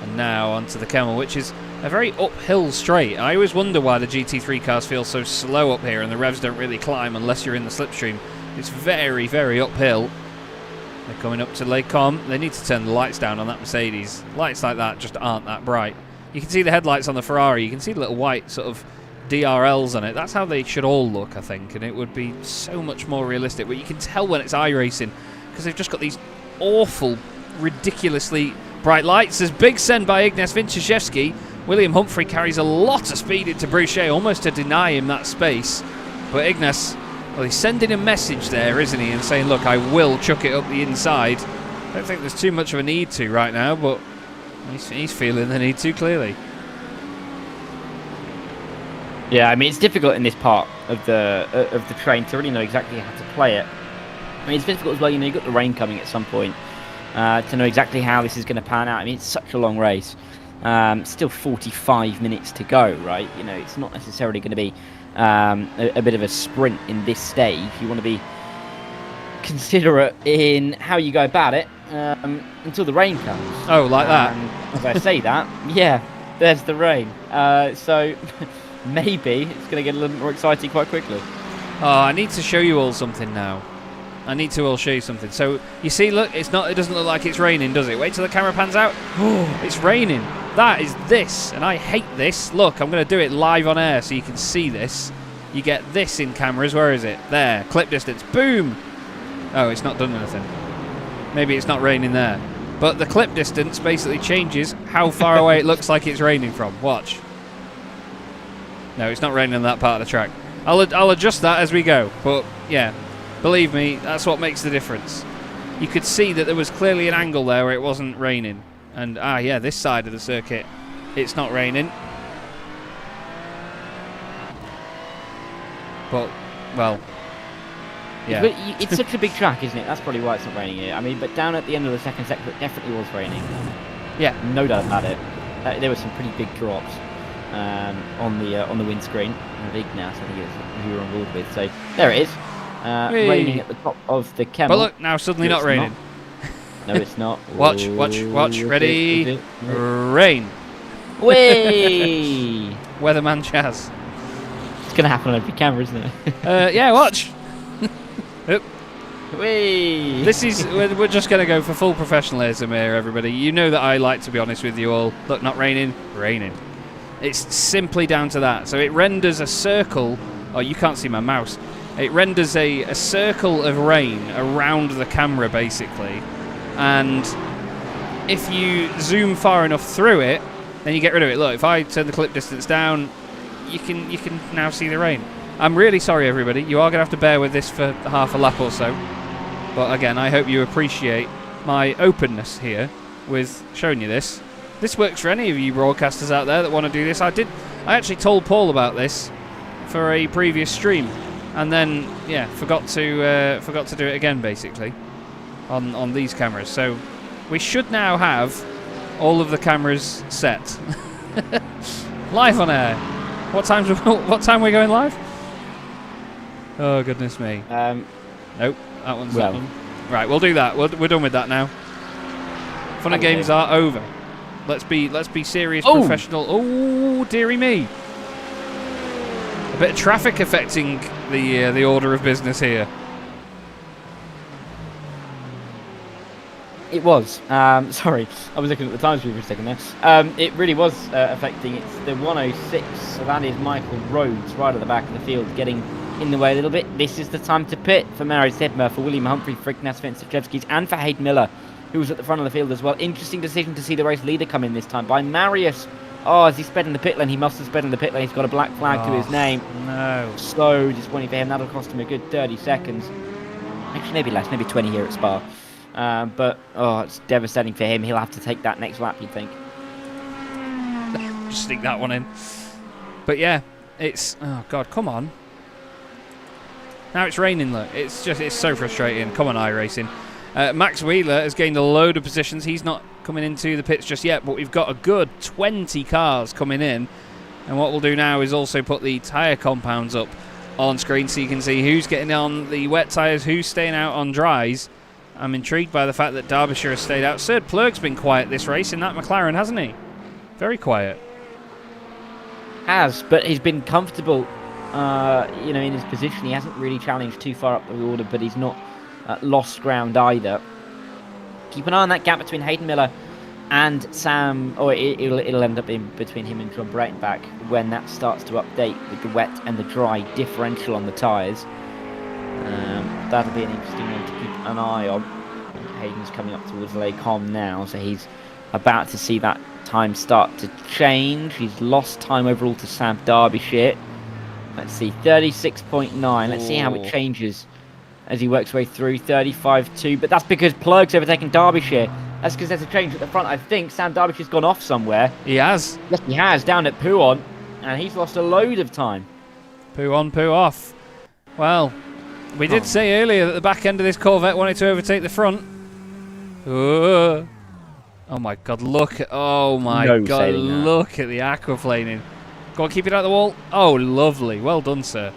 and now onto the Camel, which is a very uphill straight. I always wonder why the GT3 cars feel so slow up here and the revs don't really climb unless you're in the slipstream. It's very, very uphill. They're coming up to Les Combes. They need to turn the lights down on that Mercedes. Lights like that just aren't that bright. You can see the headlights on the Ferrari. You can see the little white sort of DRLs on it. That's how they should all look, I think, and it would be so much more realistic. But you can tell when it's iRacing because they've just got these awful, ridiculously bright lights. There's big send by Ignace Vinciszewski. William Humphrey carries a lot of speed into Boucher, almost to deny him that space. But Ignace, well, he's sending a message there, isn't he, and saying, look, I will chuck it up the inside. I don't think there's too much of a need to right now, but he's feeling the need to, clearly. Yeah, I mean, it's difficult in this part of the train to really know exactly how to play it. I mean, it's difficult as well, you know, you've got the rain coming at some point to know exactly how this is going to pan out. I mean, it's such a long race. Still 45 minutes to go, right? You know, it's not necessarily going to be a bit of a sprint in this stage. You want to be considerate in how you go about it until the rain comes. Oh, like that? As I say that, yeah, there's the rain. So maybe it's going to get a little bit more exciting quite quickly. Oh, I need to show you all something now. I need to all show you something. So you see, look, it doesn't look like it's raining, does it? Wait till the camera pans out. Oh, it's raining. That is this, and I hate this. Look, I'm going to do it live on air so you can see this. You get this in cameras. Where is it? There. Clip distance. Boom. Oh, it's not done anything. Maybe it's not raining there. But the clip distance basically changes how far away it looks like it's raining from. Watch. No, it's not raining on that part of the track. I'll adjust that as we go. But, yeah, believe me, that's what makes the difference. You could see that there was clearly an angle there where it wasn't raining. And, yeah, this side of the circuit, it's not raining. But, well, yeah. It's such a big track, isn't it? That's probably why it's not raining here. I mean, but down at the end of the second sector, it definitely was raining. Yeah. No doubt about it. There were some pretty big drops on the windscreen. Ignace, I think it was who we were on board with. So, there it is. Raining at the top of the Camel. But look, now suddenly not raining. No, it's not. Watch. Ready? Rain. Whee! Weatherman Chaz. It's going to happen on every camera, isn't it? Yeah, watch. Oop. Whee! This is, we're just going to go for full professionalism here, everybody. You know that I like to be honest with you all. Look, not raining, raining. It's simply down to that. So it renders a circle. Oh, you can't see my mouse. It renders a circle of rain around the camera, basically. And if you zoom far enough through it, then you get rid of it. Look, if I turn the clip distance down, you can now see the rain. I'm really sorry, everybody. You are going to have to bear with this for half a lap or so. But again, I hope you appreciate my openness here with showing you this. This works for any of you broadcasters out there that want to do this. I actually told Paul about this for a previous stream, and then yeah, forgot to do it again, basically. On these cameras, so we should now have all of the cameras set live on air. What time are we going live? Oh goodness me! Nope, that one's that one. Right, we'll do that. We're done with that now. Fun and games are over. Let's be serious, professional. Oh dearie me! A bit of traffic affecting the order of business here. It was. Sorry, I was looking at the time speed for a second there. It really was affecting. It's the 106, so that is Michael Rhodes right at the back of the field, getting in the way a little bit. This is the time to pit for Mary Sedmer, for William Humphrey, for Ignace Vinciszewski, and for Hayden Miller, who was at the front of the field as well. Interesting decision to see the race leader come in this time by Marius. Oh, as he sped in the pit lane, he must have sped in the pit lane. He's got a black flag to his name. No. So disappointing for him. That'll cost him a good 30 seconds. Actually, maybe less, maybe 20 here at Spa. But, it's devastating for him. He'll have to take that next lap, you'd think. Just sneak that one in. But yeah, it's... Oh, God, come on. Now it's raining, look. It's so frustrating. Come on, iRacing. Max Wheeler has gained a load of positions. He's not coming into the pits just yet, but we've got a good 20 cars coming in. And what we'll do now is also put the tyre compounds up on screen so you can see who's getting on the wet tyres, who's staying out on dries. I'm intrigued by the fact that Darbyshire has stayed out. Serd Plurg's been quiet this race in that McLaren, hasn't he? Very quiet. Has, but he's been comfortable, you know, in his position. He hasn't really challenged too far up the order, but he's not lost ground either. Keep an eye on that gap between Hayden Miller and Sam, or it'll end up in between him and John Breitenbach when that starts to update with the wet and the dry differential on the tyres. That'll be an interesting one to keep an eye on. Hayden's coming up towards Les Combes now, so he's about to see that time start to change. He's lost time overall to Sam Darbyshire. Let's see, 36.9. Let's see how it changes as he works his way through. 35.2, but that's because Plurg's overtaken Darbyshire. That's because there's a change at the front. I think Sam Darbyshire's gone off somewhere. He has. Yes, he has, down at Pouon, and he's lost a load of time. Poo on, poo off. Well, we did say earlier that the back end of this Corvette wanted to overtake the front. Oh my God! Look at look at the aquaplaning. Go on, keep it out the wall. Oh, lovely. Well done, sir.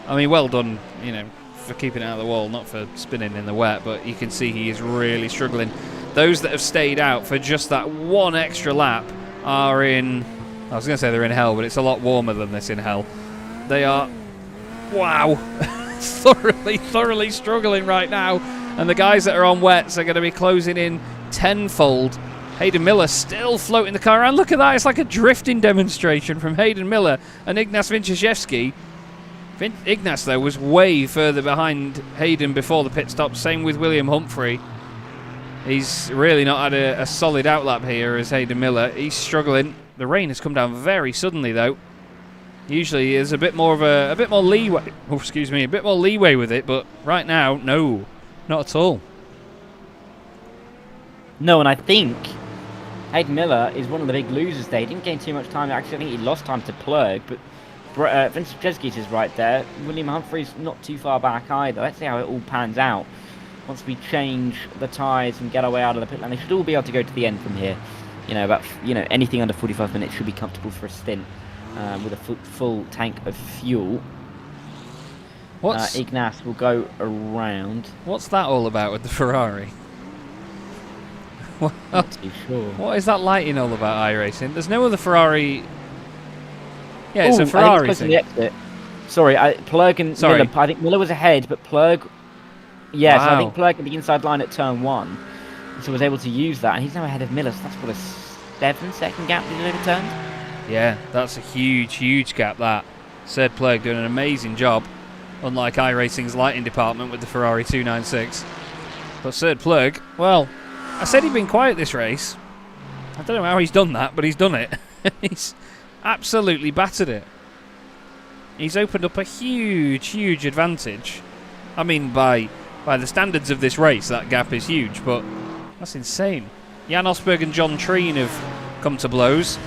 I mean, well done. You know, for keeping it out of the wall, not for spinning in the wet. But you can see he is really struggling. Those that have stayed out for just that one extra lap are in. I was going to say they're in hell, but it's a lot warmer than this in hell. They are. Wow. thoroughly struggling right now, and the guys that are on wets are going to be closing in tenfold. Hayden Miller still floating the car around. Look at that, it's like a drifting demonstration from Hayden Miller and Ignace Vinciszewski. Ignace though was way further behind Hayden before the pit stop, same with William Humphrey. He's really not had a solid outlap here as Hayden Miller. He's struggling. The rain has come down very suddenly though. Usually there's a bit more leeway. Oh, excuse me, a bit more leeway with it, but right now, no, not at all. No, and I think Hayden Miller is one of the big losers there. He didn't gain too much time. Actually, I think he lost time to Plurg, but Vinciszewski is right there. William Humphrey's not too far back either. Let's see how it all pans out. Once we change the tyres and get our way out of the pit lane, they should all be able to go to the end from here. You know, anything under 45 minutes should be comfortable for a stint. With a full tank of fuel. Ignace will go around. What's that all about with the Ferrari? Not too sure. What is that lighting all about, iRacing? There's no other Ferrari. Yeah, it's a Ferrari thing. The exit. Sorry, Plurg and Miller. I think Miller was ahead, but Plurg. Yes, wow. I think Plurg at the inside line at turn 1, so was able to use that, and he's now ahead of Miller. So that's what, a 7-second gap he's overturned. Yeah, that's a huge gap, that. Serd Plurg doing an amazing job, unlike iRacing's lighting department with the Ferrari 296. But Serd Plurg, well, I said he'd been quiet this race. I don't know how he's done that, but he's done it. He's absolutely battered it. He's opened up a huge advantage. I mean, by the standards of this race, that gap is huge, but that's insane. Jan Osberg and John Treen have come to blows.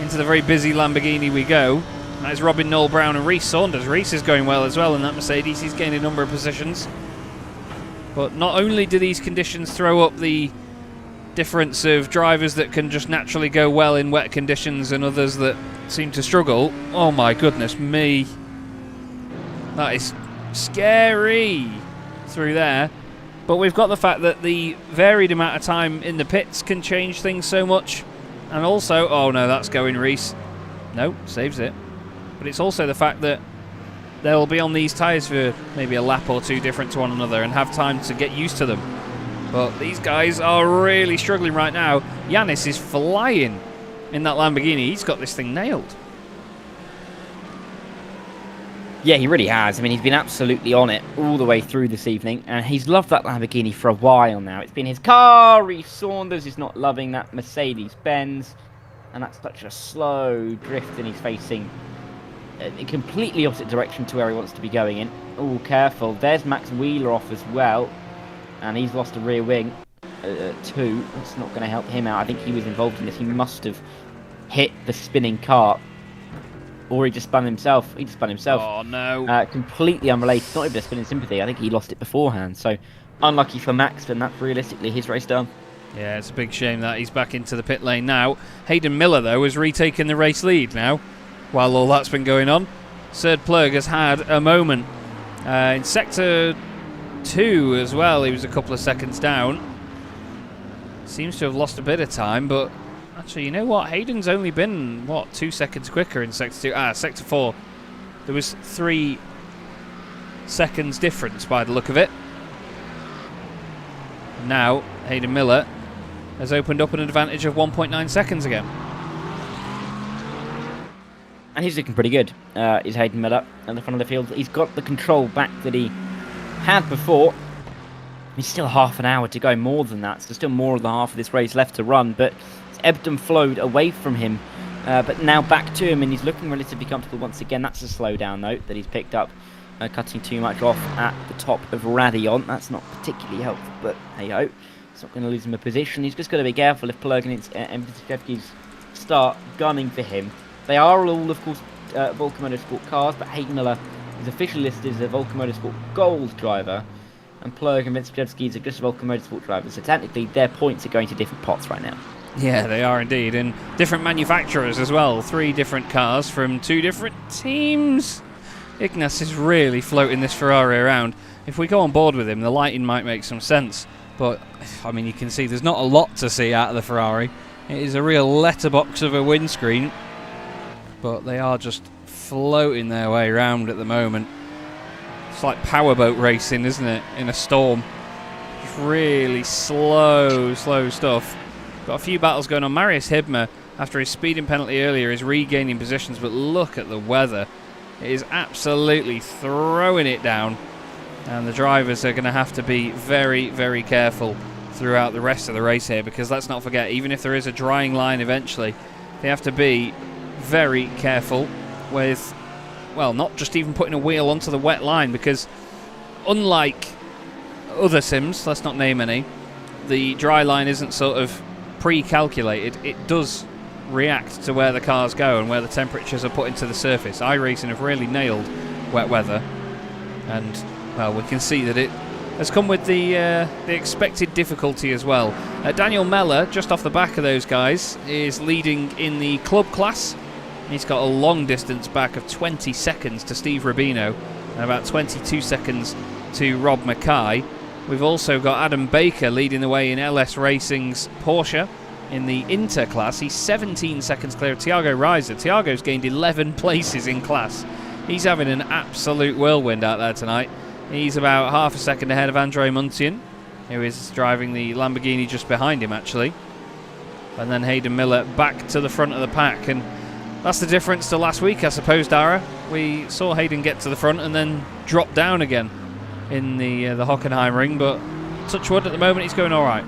Into the very busy Lamborghini we go. That is Robin Noel Brown and Reece Saunders. Reece is going well as well in that Mercedes. He's gained a number of positions. But not only do these conditions throw up the difference of drivers that can just naturally go well in wet conditions and others that seem to struggle. Oh my goodness me. That is scary through there. But we've got the fact that the varied amount of time in the pits can change things so much. And also, oh no, that's going Reece. No, saves it. But it's also the fact that they'll be on these tyres for maybe a lap or two different to one another and have time to get used to them. But these guys are really struggling right now. Yannis is flying in that Lamborghini. He's got this thing nailed. Yeah, he really has. I mean, he's been absolutely on it all the way through this evening, and he's loved that Lamborghini for a while now. It's been his car. Reece Saunders is not loving that Mercedes-Benz, and that's such a slow drift, and he's facing a completely opposite direction to where he wants to be going in. Oh, careful. There's Max Wheeler off as well, and he's lost a rear wing too. That's not going to help him out. I think he was involved in this. He must have hit the spinning cart. Or he just spun himself. Oh, no. Completely unrelated. Not even a spin in sympathy. I think he lost it beforehand. So, unlucky for Max, and that's realistically his race done. Yeah, it's a big shame that he's back into the pit lane now. Hayden Miller, though, has retaken the race lead now, while all that's been going on. Serd Plurg has had a moment. In sector 2 as well. He was a couple of seconds down. Seems to have lost a bit of time, but actually, you know what? Hayden's only been, what, 2 seconds quicker in Sector 2. Sector 4. There was 3 seconds difference by the look of it. Now, Hayden Miller has opened up an advantage of 1.9 seconds again. And he's looking pretty good, is Hayden Miller at the front of the field. He's got the control back that he had before. He's still half an hour to go, more than that. So still more than half of this race left to run. But it's ebbed and flowed away from him. But now back to him, and he's looking relatively comfortable once again. That's a slowdown note that he's picked up. Cutting too much off at the top of Radion. That's not particularly helpful, but hey-ho. It's not going to lose him a position. He's just got to be careful if Plurkin and Vitashevsky's start gunning for him. They are all, of course, Volker Motorsport cars, but Hayden Miller is officially listed as a Volker Motorsport Gold driver, and Plurk and Vitashevsky are just Volker Motorsport drivers. So technically, their points are going to different pots right now. Yeah, they are indeed, and different manufacturers as well. 3 different cars from 2 different teams. Ignace is really floating this Ferrari around. If we go on board with him, the lighting might make some sense. But, I mean, you can see there's not a lot to see out of the Ferrari. It is a real letterbox of a windscreen. But they are just floating their way around at the moment. It's like powerboat racing, isn't it, in a storm. Just really slow stuff. Got a few battles going on. Marius Hibmer, after his speeding penalty earlier, is regaining positions. But look at the weather. It is absolutely throwing it down. And the drivers are going to have to be very, very careful throughout the rest of the race here. Because let's not forget, even if there is a drying line eventually, they have to be very careful with, well, not just even putting a wheel onto the wet line. Because unlike other sims, let's not name any, the dry line isn't sort of pre-calculated. It does react to where the cars go and where the temperatures are put into the surface. iRacing have really nailed wet weather, and well, we can see that it has come with the expected difficulty as well. Daniel Meller, just off the back of those guys, is leading in the club class. He's got a long distance back of 20 seconds to Steve Rubino and about 22 seconds to Rob Mackay. We've also got Adam Baker leading the way in LS Racing's Porsche in the Inter class. He's 17 seconds clear of Thiago Reiser. Thiago's gained 11 places in class. He's having an absolute whirlwind out there tonight. He's about half a second ahead of Andre Muntian, who is driving the Lamborghini just behind him, actually. And then Hayden Miller back to the front of the pack. And that's the difference to last week, I suppose, Dara. We saw Hayden get to the front and then drop down again in the Hockenheim ring. But touch wood, at the moment, he's going all right.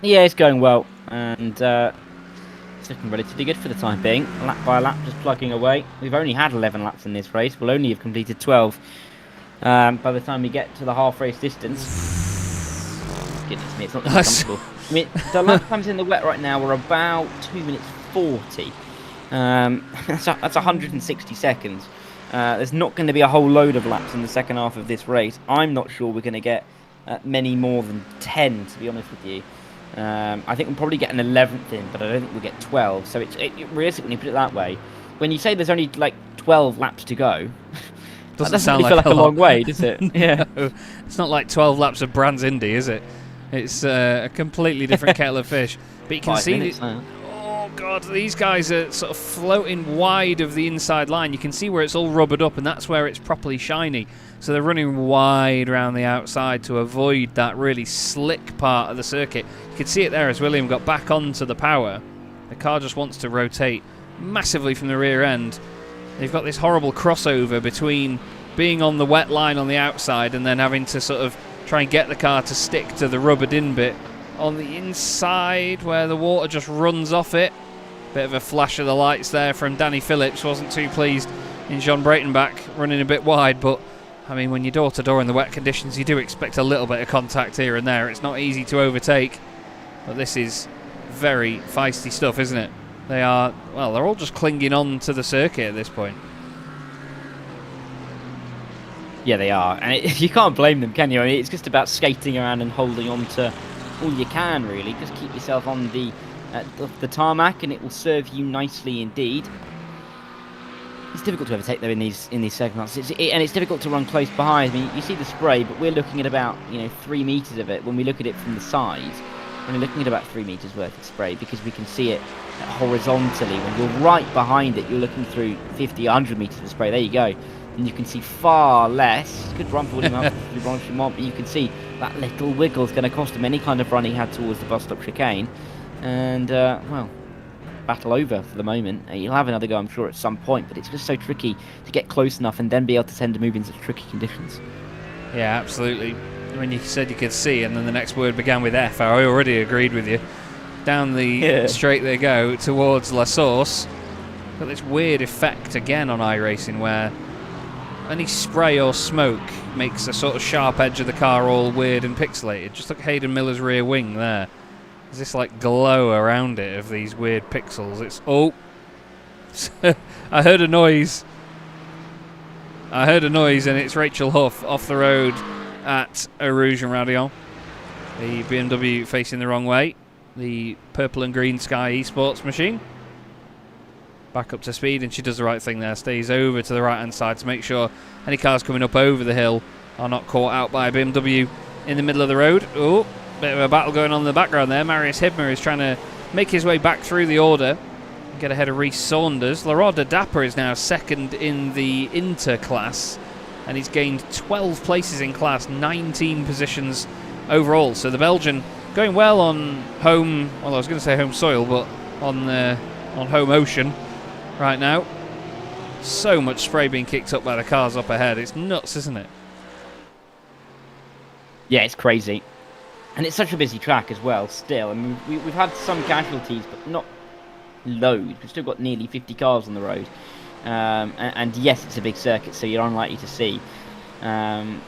Yeah, it's going well, and it's looking relatively good for the time being. Lap by lap, just plugging away. We've only had 11 laps in this race. We'll only have completed 12 by the time we get to the half-race distance. Goodness me, it's not that comfortable. I mean, the lap times in the wet right now are about 2 minutes 40. That's 160 seconds. There's not going to be a whole load of laps in the second half of this race. I'm not sure we're going to get many more than 10, to be honest with you. I think we'll probably get an 11th in, but I don't think we'll get 12. So it realistically, when you put it that way, when you say there's only like 12 laps to go, doesn't that sound really like feel like a long way, does it? Yeah. No, it's not like 12 laps of Brands Indy, is it? It's a completely different kettle of fish. But you can see oh god, these guys are sort of floating wide of the inside line. You can see where it's all rubbered up, and that's where it's properly shiny. So they're running wide around the outside to avoid that really slick part of the circuit. You can see it there as William got back onto the power. The car just wants to rotate massively from the rear end. They've got this horrible crossover between being on the wet line on the outside and then having to sort of try and get the car to stick to the rubbered in bit on the inside where the water just runs off it. Bit of a flash of the lights there from Danny Phillips. Wasn't too pleased in John Breitenbach running a bit wide, but I mean, when you're door-to-door in the wet conditions, you do expect a little bit of contact here and there. It's not easy to overtake, but this is very feisty stuff, isn't it? They are, well, they're all just clinging on to the circuit at this point. Yeah, they are, and you can't blame them, can you? I mean, it's just about skating around and holding on to all you can, really. Just keep yourself on the tarmac, and it will serve you nicely indeed. It's difficult to overtake though in these circumstances, and it's difficult to run close behind. I mean, you see the spray, but we're looking at about 3 meters of it when we look at it from the side. We're looking at about 3 meters worth of spray because we can see it horizontally. When you're right behind it, you're looking through 50, 100 meters of spray. There you go, and you can see far less. Good run for William Afton, but you can see that little wiggle is going to cost him any kind of run he had towards the bus stop chicane, and well. Battle over for the moment. He'll have another go, I'm sure, at some point, but it's just so tricky to get close enough and then be able to tend to move in such tricky conditions. Yeah, absolutely. When you said you could see, and then the next word began with F, I already agreed with you. Down the straight they go towards La Source. Got this weird effect again on iRacing where any spray or smoke makes a sort of sharp edge of the car all weird and pixelated. Just look at Hayden Miller's rear wing there. There's this like glow around it of these weird pixels. It's I heard a noise. And it's Rachel Huff off the road at Rouge and Radion. The BMW facing the wrong way. The purple and green Sky Esports machine. Back up to speed, and she does the right thing there. Stays over to the right hand side to make sure any cars coming up over the hill are not caught out by a BMW in the middle of the road. Oh. Bit of a battle going on in the background there. Marius Hibmer is trying to make his way back through the order and get ahead of Rhys Saunders. Laurent de Dapper is now second in the Inter class, and he's gained 12 places in class, 19 positions overall. So the Belgian going well on home, well, I was going to say home soil, but on home ocean right now. So much spray being kicked up by the cars up ahead. It's nuts, isn't it? Yeah, it's crazy. And it's such a busy track as well, still. I mean, we've had some casualties, but not loads. We've still got nearly 50 cars on the road. And yes, it's a big circuit, so you're unlikely to see... you're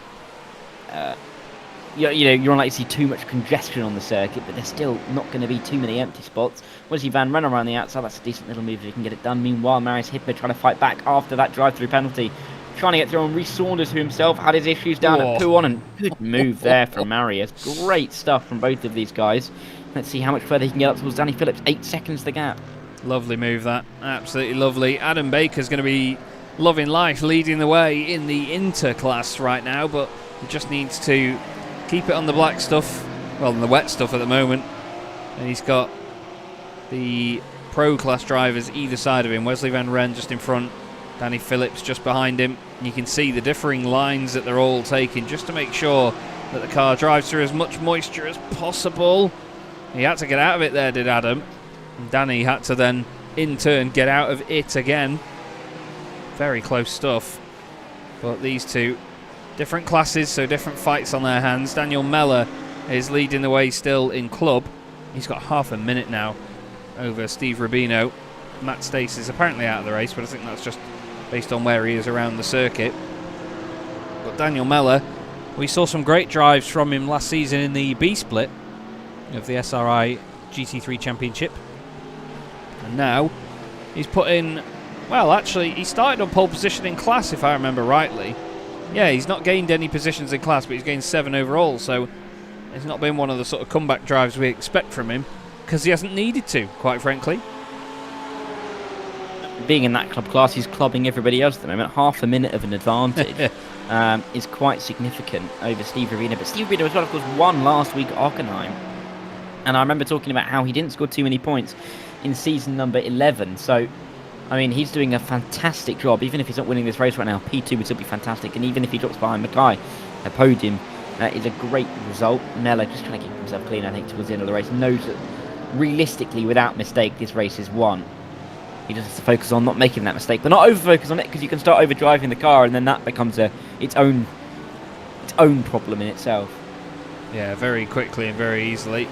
unlikely to see too much congestion on the circuit, but there's still not going to be too many empty spots. Wesley Van Ren around the outside, that's a decent little move if he can get it done. Meanwhile, Marius Hibner trying to fight back after that drive-through penalty. Trying to get through on Rhys Saunders, who himself had his issues down at Pouon, and good move there from Marius. Great stuff from both of these guys. Let's see how much further he can get up towards Danny Phillips. 8 seconds the gap. Lovely move that. Absolutely lovely. Adam Baker's going to be loving life, leading the way in the Inter class right now, but he just needs to keep it on the black stuff, well, on the wet stuff at the moment. And he's got the pro class drivers either side of him. Wesley Van Ren just in front. Danny Phillips just behind him. You can see the differing lines that they're all taking just to make sure that the car drives through as much moisture as possible. He had to get out of it there, did Adam. And Danny had to then, in turn, get out of it again. Very close stuff. But these two, different classes, so different fights on their hands. Daniel Meller is leading the way still in club. He's got half a minute now over Steve Rubino. Matt Stace is apparently out of the race, but I think that's just based on where he is around the circuit. But Daniel Meller, we saw some great drives from him last season in the B-split of the SRI GT3 Championship. And now he's put in, well, actually, he started on pole position in class, if I remember rightly. Yeah, he's not gained any positions in class, but he's gained 7 overall, so it's not been one of the sort of comeback drives we expect from him, because he hasn't needed to, quite frankly. Being in that club class, he's clubbing everybody else at the moment. Half a minute of an advantage is quite significant over Steve Ravina. But Steve Ravina as well, of course, won last week at Hockenheim. And I remember talking about how he didn't score too many points in season number 11. So, I mean, he's doing a fantastic job. Even if he's not winning this race right now, P2 would still be fantastic. And even if he drops behind Mackay, a podium is a great result. Mella just trying to keep himself clean, I think, towards the end of the race. Knows that realistically, without mistake, this race is won. He just has to focus on not making that mistake, but not over-focus on it, because you can start overdriving the car, and then that becomes its own problem in itself. Yeah, very quickly and very easily.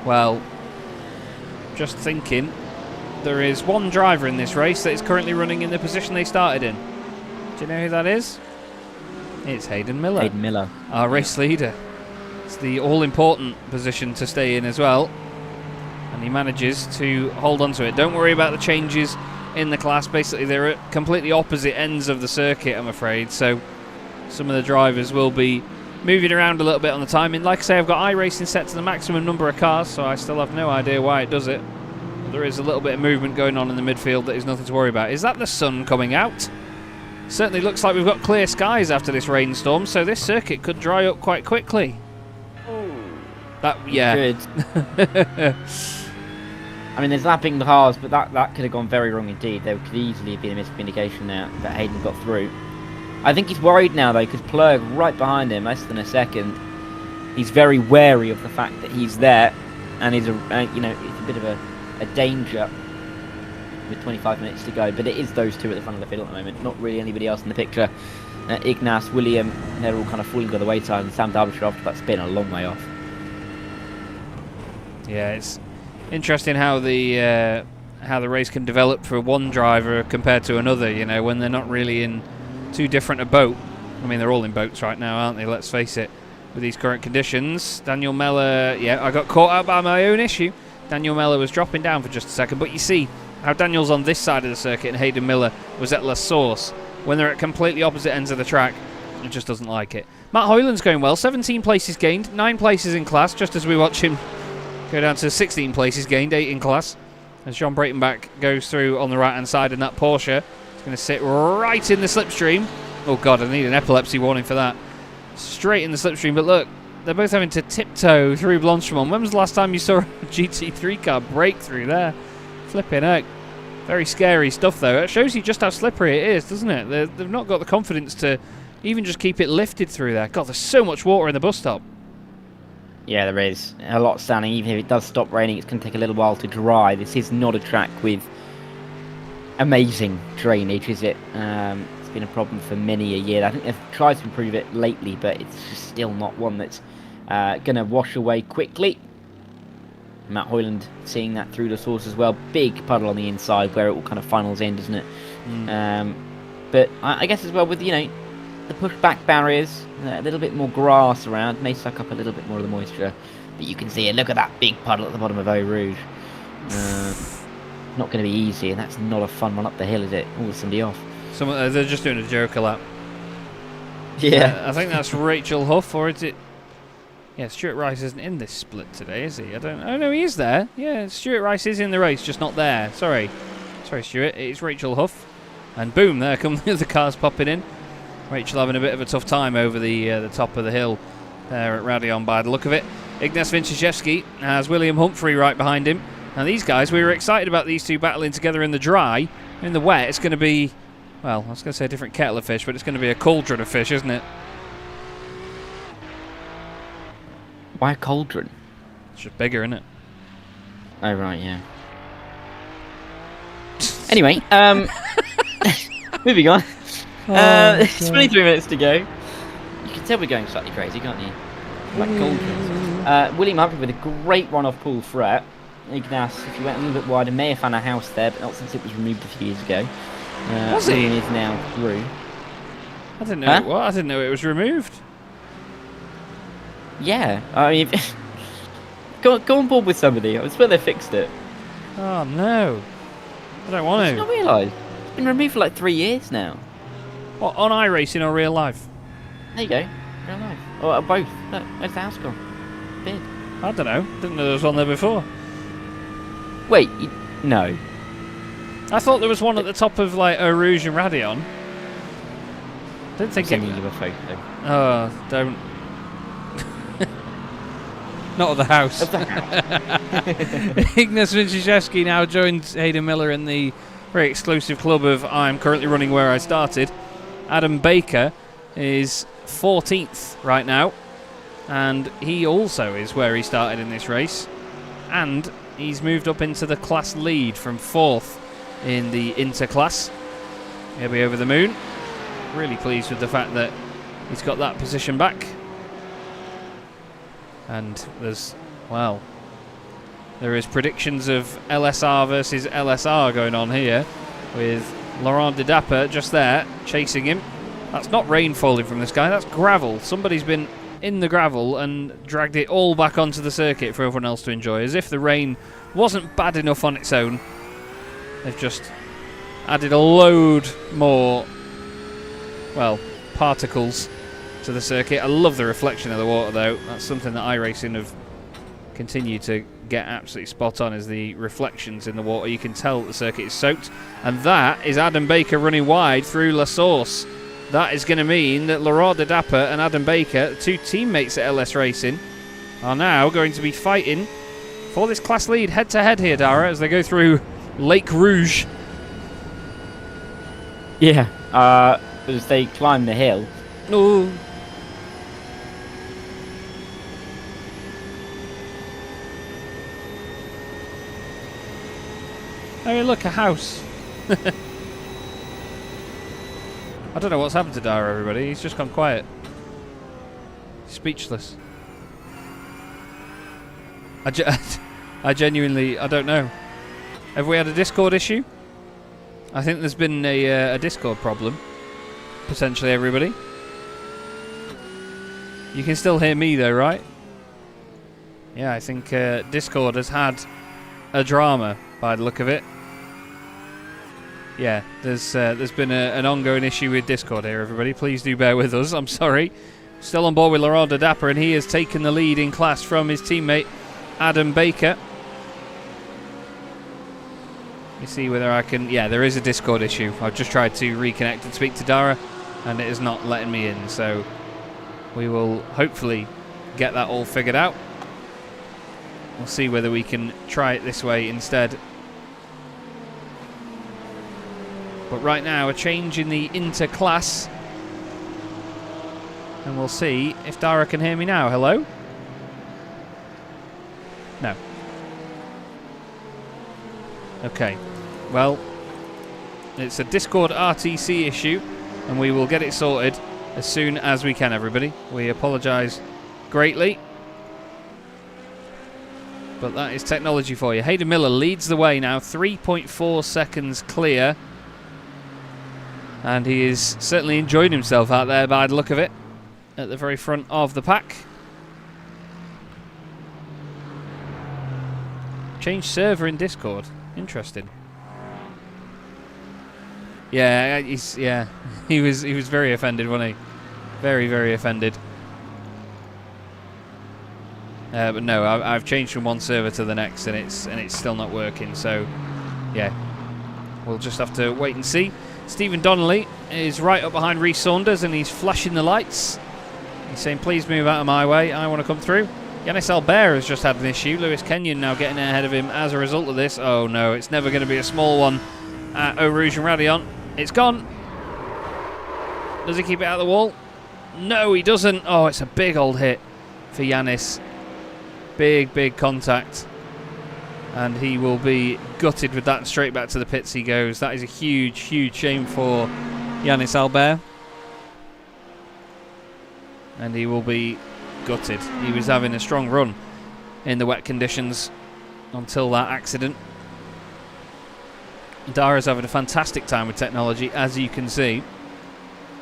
Well, just thinking, there is one driver in this race that is currently running in the position they started in. Do you know who that is? It's Hayden Miller. Hayden Miller. Our race leader. It's the all-important position to stay in as well. And he manages to hold on to it. Don't worry about the changes in the class. Basically, they're at completely opposite ends of the circuit, I'm afraid. So some of the drivers will be moving around a little bit on the timing. Like I say, I've got iRacing set to the maximum number of cars, so I still have no idea why it does it. It there is a little bit of movement going on in the midfield that is nothing to worry about. Is that the sun coming out? Certainly looks like we've got clear skies after this rainstorm, so this circuit could dry up quite quickly. Yeah. Good. I mean, there's lapping the cars, but that could have gone very wrong indeed. There could easily have been a miscommunication there that Hayden got through. I think he's worried now, though, because Plurg right behind him, less than a second. He's very wary of the fact that he's there, and he's it's a bit of a danger with 25 minutes to go. But it is those two at the front of the field at the moment, not really anybody else in the picture. Ignace, William, they're all kind of falling by the wayside, and Sam Darbyshire after that's been a long way off. Yeah, it's interesting how the race can develop for one driver compared to another, when they're not really in too different a boat. I mean, they're all in boats right now, aren't they? Let's face it, with these current conditions. Daniel Mellor, I got caught out by my own issue. Daniel Mellor was dropping down for just a second, but you see how Daniel's on this side of the circuit and Hayden Miller was at La Source. When they're at completely opposite ends of the track, it just doesn't like it. Matt Hoyland's going well, 17 places gained, 9 places in class, just as we watch him go down to 16 places gained, 8 in class. As John Breitenbach goes through on the right-hand side in that Porsche. It's going to sit right in the slipstream. Oh, God, I need an epilepsy warning for that. Straight in the slipstream, but look, they're both having to tiptoe through Blanchemont. When was the last time you saw a GT3 car break through there? Flipping heck. Very scary stuff, though. It shows you just how slippery it is, doesn't it? They've not got the confidence to even just keep it lifted through there. God, there's so much water in the bus stop. Yeah, there is. A lot standing. Even if it does stop raining, it's going to take a little while to dry. This is not a track with amazing drainage, is it? It's been a problem for many a year. I think they've tried to improve it lately, but it's just still not one that's going to wash away quickly. Matt Hoyland seeing that through the source as well. Big puddle on the inside where it all kind of finals in, doesn't it? But I guess as well with, the pushback barriers, a little bit more grass around, may suck up a little bit more of the moisture. But you can see it. Look at that big puddle at the bottom of Eau Rouge. Not going to be easy, and that's not a fun one up the hill, is it? Oh, somebody off. They're just doing a joker lap. Yeah. I think that's Rachel Huff, or is it... Yeah, Stuart Rice isn't in this split today, is he? Oh, no, he is there. Yeah, Stuart Rice is in the race, just not there. Sorry, Stuart. It's Rachel Huff. And boom, there come the other cars popping in. Rachel having a bit of a tough time over the top of the hill there at Radion by the look of it. Ignace Vinciszewski has William Humphrey right behind him. Now these guys, we were excited about these two battling together in the dry. In the wet, it's going to be, well, I was going to say a different kettle of fish, but it's going to be a cauldron of fish, isn't it? Why a cauldron? It's just bigger, isn't it? Oh, right, yeah. Anyway, moving on. It's 23 minutes to go. You can tell we're going slightly crazy, can't you? Like cauldrons. William Humphrey with a great run-off pull threat. Ignace, if you went a little bit wider, may have found a house there, but not since it was removed a few years ago. Was it? William is now through. I didn't know it was. I didn't know it was removed. Yeah, I mean, go on board with somebody. I swear they fixed it. Oh no, I don't want to. I did not realise. It's been removed for like 3 years now. What, on iRacing or real life? There you go, real life. Or both. Look, where's the house gone? Bid. I don't know. Didn't know there was one there before. Wait, no. I thought there was one at the top of like Eau Rouge and Radion. Didn't think it. You a photo. Oh, don't. Not of the house. Of the house. Ignace Vinciszewski now joins Hayden Miller in the very exclusive club of I'm currently running where I started. Adam Baker is 14th right now, and he also is where he started in this race, and he's moved up into the class lead from 4th in the interclass. He'll be over the moon. Really pleased with the fact that he's got that position back. And there is predictions of LSR versus LSR going on here, with Laurent de Dapper just there chasing him. That's not rain falling from the sky, that's gravel. Somebody's been in the gravel and dragged it all back onto the circuit for everyone else to enjoy, as if the rain wasn't bad enough on its own. They've just added a load more, well, particles to the circuit. I love the reflection of the water, though. That's something that iRacing have continued to get absolutely spot on is the reflections in the water. You can tell that the circuit is soaked. And that is Adam Baker running wide through La Source. That is going to mean that Laurent de Dapper and Adam Baker, the two teammates at LS Racing, are now going to be fighting for this class lead head-to-head here, Dara, as they go through Lake Rouge. Yeah, as they climb the hill. Ooh. Oh, look, a house. I don't know what's happened to Dara, everybody. He's just gone quiet. Speechless. I genuinely, I don't know. Have we had a Discord issue? I think there's been a Discord problem. Potentially, everybody. You can still hear me, though, right? Yeah, I think Discord has had a drama, by the look of it. Yeah, there's been an ongoing issue with Discord here, everybody. Please do bear with us. I'm sorry. Still on board with Laurent de Dapper, and he has taken the lead in class from his teammate Adam Baker. Let me see whether I can... Yeah, there is a Discord issue. I've just tried to reconnect and speak to Dara, and it is not letting me in. So we will hopefully get that all figured out. We'll see whether we can try it this way instead. But right now, a change in the inter-class. And we'll see if Dara can hear me now. Hello? No. Okay. Well, it's a Discord RTC issue, and we will get it sorted as soon as we can, everybody. We apologise greatly. But that is technology for you. Hayden Miller leads the way now, 3.4 seconds clear. And he is certainly enjoying himself out there by the look of it, at the very front of the pack. Change server in Discord. Interesting. Yeah, he was very offended, wasn't he? Very, very offended. But no, I've changed from one server to the next, and it's still not working. So, yeah, we'll just have to wait and see. Stephen Donnelly is right up behind Rhys Saunders, and he's flashing the lights. He's saying, please move out of my way, I want to come through. Yannis Aulbert has just had an issue. Lewis Kenyon now getting ahead of him as a result of this. Oh no, it's never going to be a small one at Eau Rouge and Radion. It's gone. Does he keep it out of the wall? No, he doesn't. Oh, it's a big old hit for Yannis. Big, big contact. And he will be gutted with that. Straight back to the pits he goes. That is a huge, huge shame for Yannis Aulbert. And he will be gutted. He was having a strong run in the wet conditions until that accident. Dara's having a fantastic time with technology, as you can see.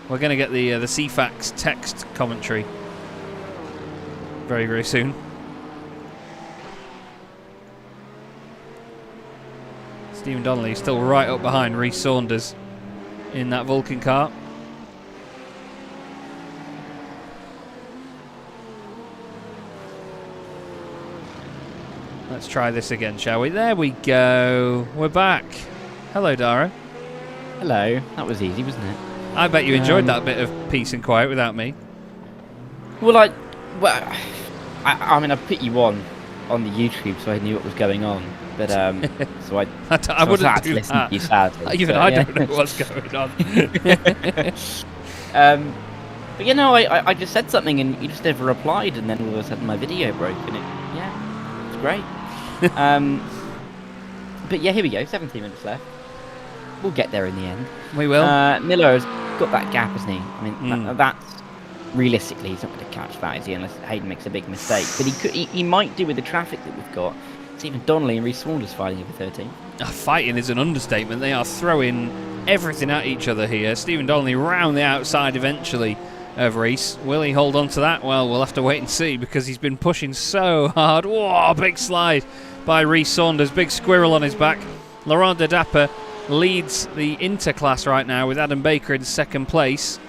We're going to get the CFAX text commentary very, very soon. Stephen Donnelly is still right up behind Rhys Saunders in that Vulcan car. Let's try this again, shall we? There we go. We're back. Hello, Dara. Hello. That was easy, wasn't it? I bet you enjoyed that bit of peace and quiet without me. Well, I mean, I put you on the YouTube so I knew what was going on. But so I wouldn't do that. To you sadly, even I don't know what's going on. But you know, I just said something and you just never replied, and then all of a sudden my video broke, and it's great. But yeah, here we go. 17 minutes left. We'll get there in the end. We will. Miller has got that gap, hasn't he? I mean, that's realistically he's not going to catch that, is he? Unless Hayden makes a big mistake. But he might do with the traffic that we've got. Stephen Donnelly and Rhys Saunders fighting over 13. Fighting is an understatement. They are throwing everything at each other here. Stephen Donnelly round the outside eventually of Rhys. Will he hold on to that? Well, we'll have to wait and see, because he's been pushing so hard. Whoa, big slide by Rhys Saunders. Big squirrel on his back. Laurent de Dapper leads the interclass right now with Adam Baker in second place.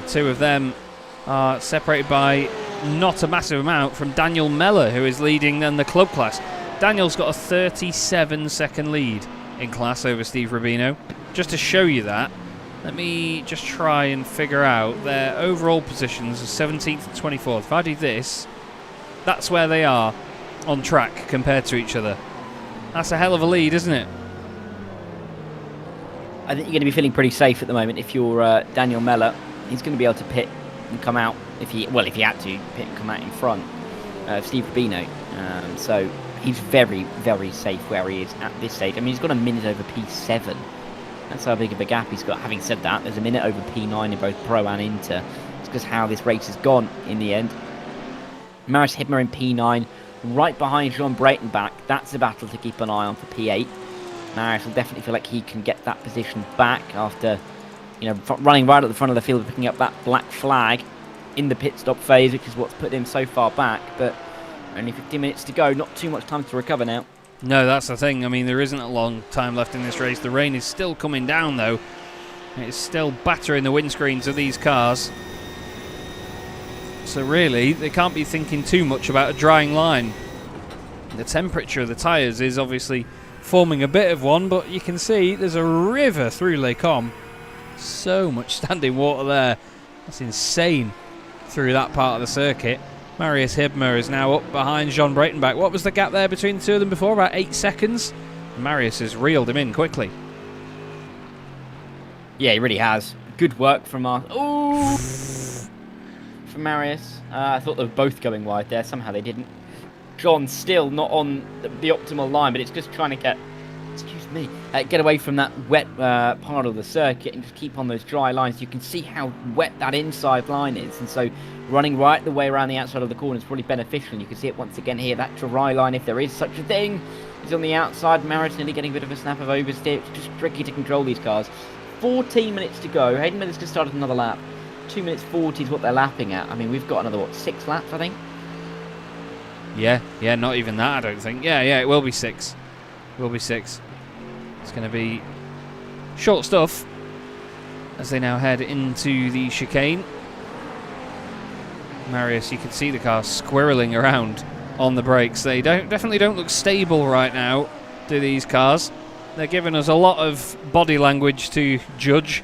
The two of them are separated by not a massive amount from Daniel Miller, who is leading in the club class. Daniel's got a 37-second lead in class over Steve Rubino. Just to show you that, let me just try and figure out their overall positions, 17th and 24th. If I do this, that's where they are on track compared to each other. That's a hell of a lead, isn't it? I think you're going to be feeling pretty safe at the moment if you're Daniel Miller. He's going to be able to pit and come out if he had to pit and come out in front of Steve Rubino. So he's very, very safe where he is at this stage. I mean, he's got a minute over P7. That's how big of a gap he's got. Having said that, there's a minute over P9 in both Pro and Inter. It's because how this race has gone in the end. Marius Hibmer in P9, right behind Jean Breitenbach. That's a battle to keep an eye on for P8. Marius will definitely feel like he can get that position back after, running right at the front of the field, picking up that black flag in the pit stop phase, which is what's put him so far back. But only 15 minutes to go, not too much time to recover now. No, that's the thing. I mean, there isn't a long time left in this race. The rain is still coming down, though. It's still battering the windscreens of these cars. So really, they can't be thinking too much about a drying line. The temperature of the tyres is obviously forming a bit of one, but you can see there's a river through Les Combes. So much standing water there. That's insane through that part of the circuit. Marius Hibmer is now up behind Jean Breitenbach. What was the gap there between the two of them before? About 8 seconds? Marius has reeled him in quickly. Yeah, he really has. Good work from from Marius. I thought they were both going wide there. Somehow they didn't. John still not on the optimal line, but it's just trying to get away from that wet part of the circuit and just keep on those dry lines. You can see how wet that inside line is, and so running right the way around the outside of the corner is probably beneficial. And you can see it once again here, that dry line, if there is such a thing, is on the outside. Marius nearly getting a bit of a snap of oversteer. It's just tricky to control these cars. 14 minutes to go. Hayden Miller's just started another lap. 2 minutes 40 is what they're lapping at. I mean, we've got another, 6 laps, I think? Yeah, not even that, I don't think. Yeah, it will be 6. Will be 6. It's going to be short stuff as they now head into the chicane. Marius, you can see the car squirreling around on the brakes. They definitely don't look stable right now, do these cars? They're giving us a lot of body language to judge.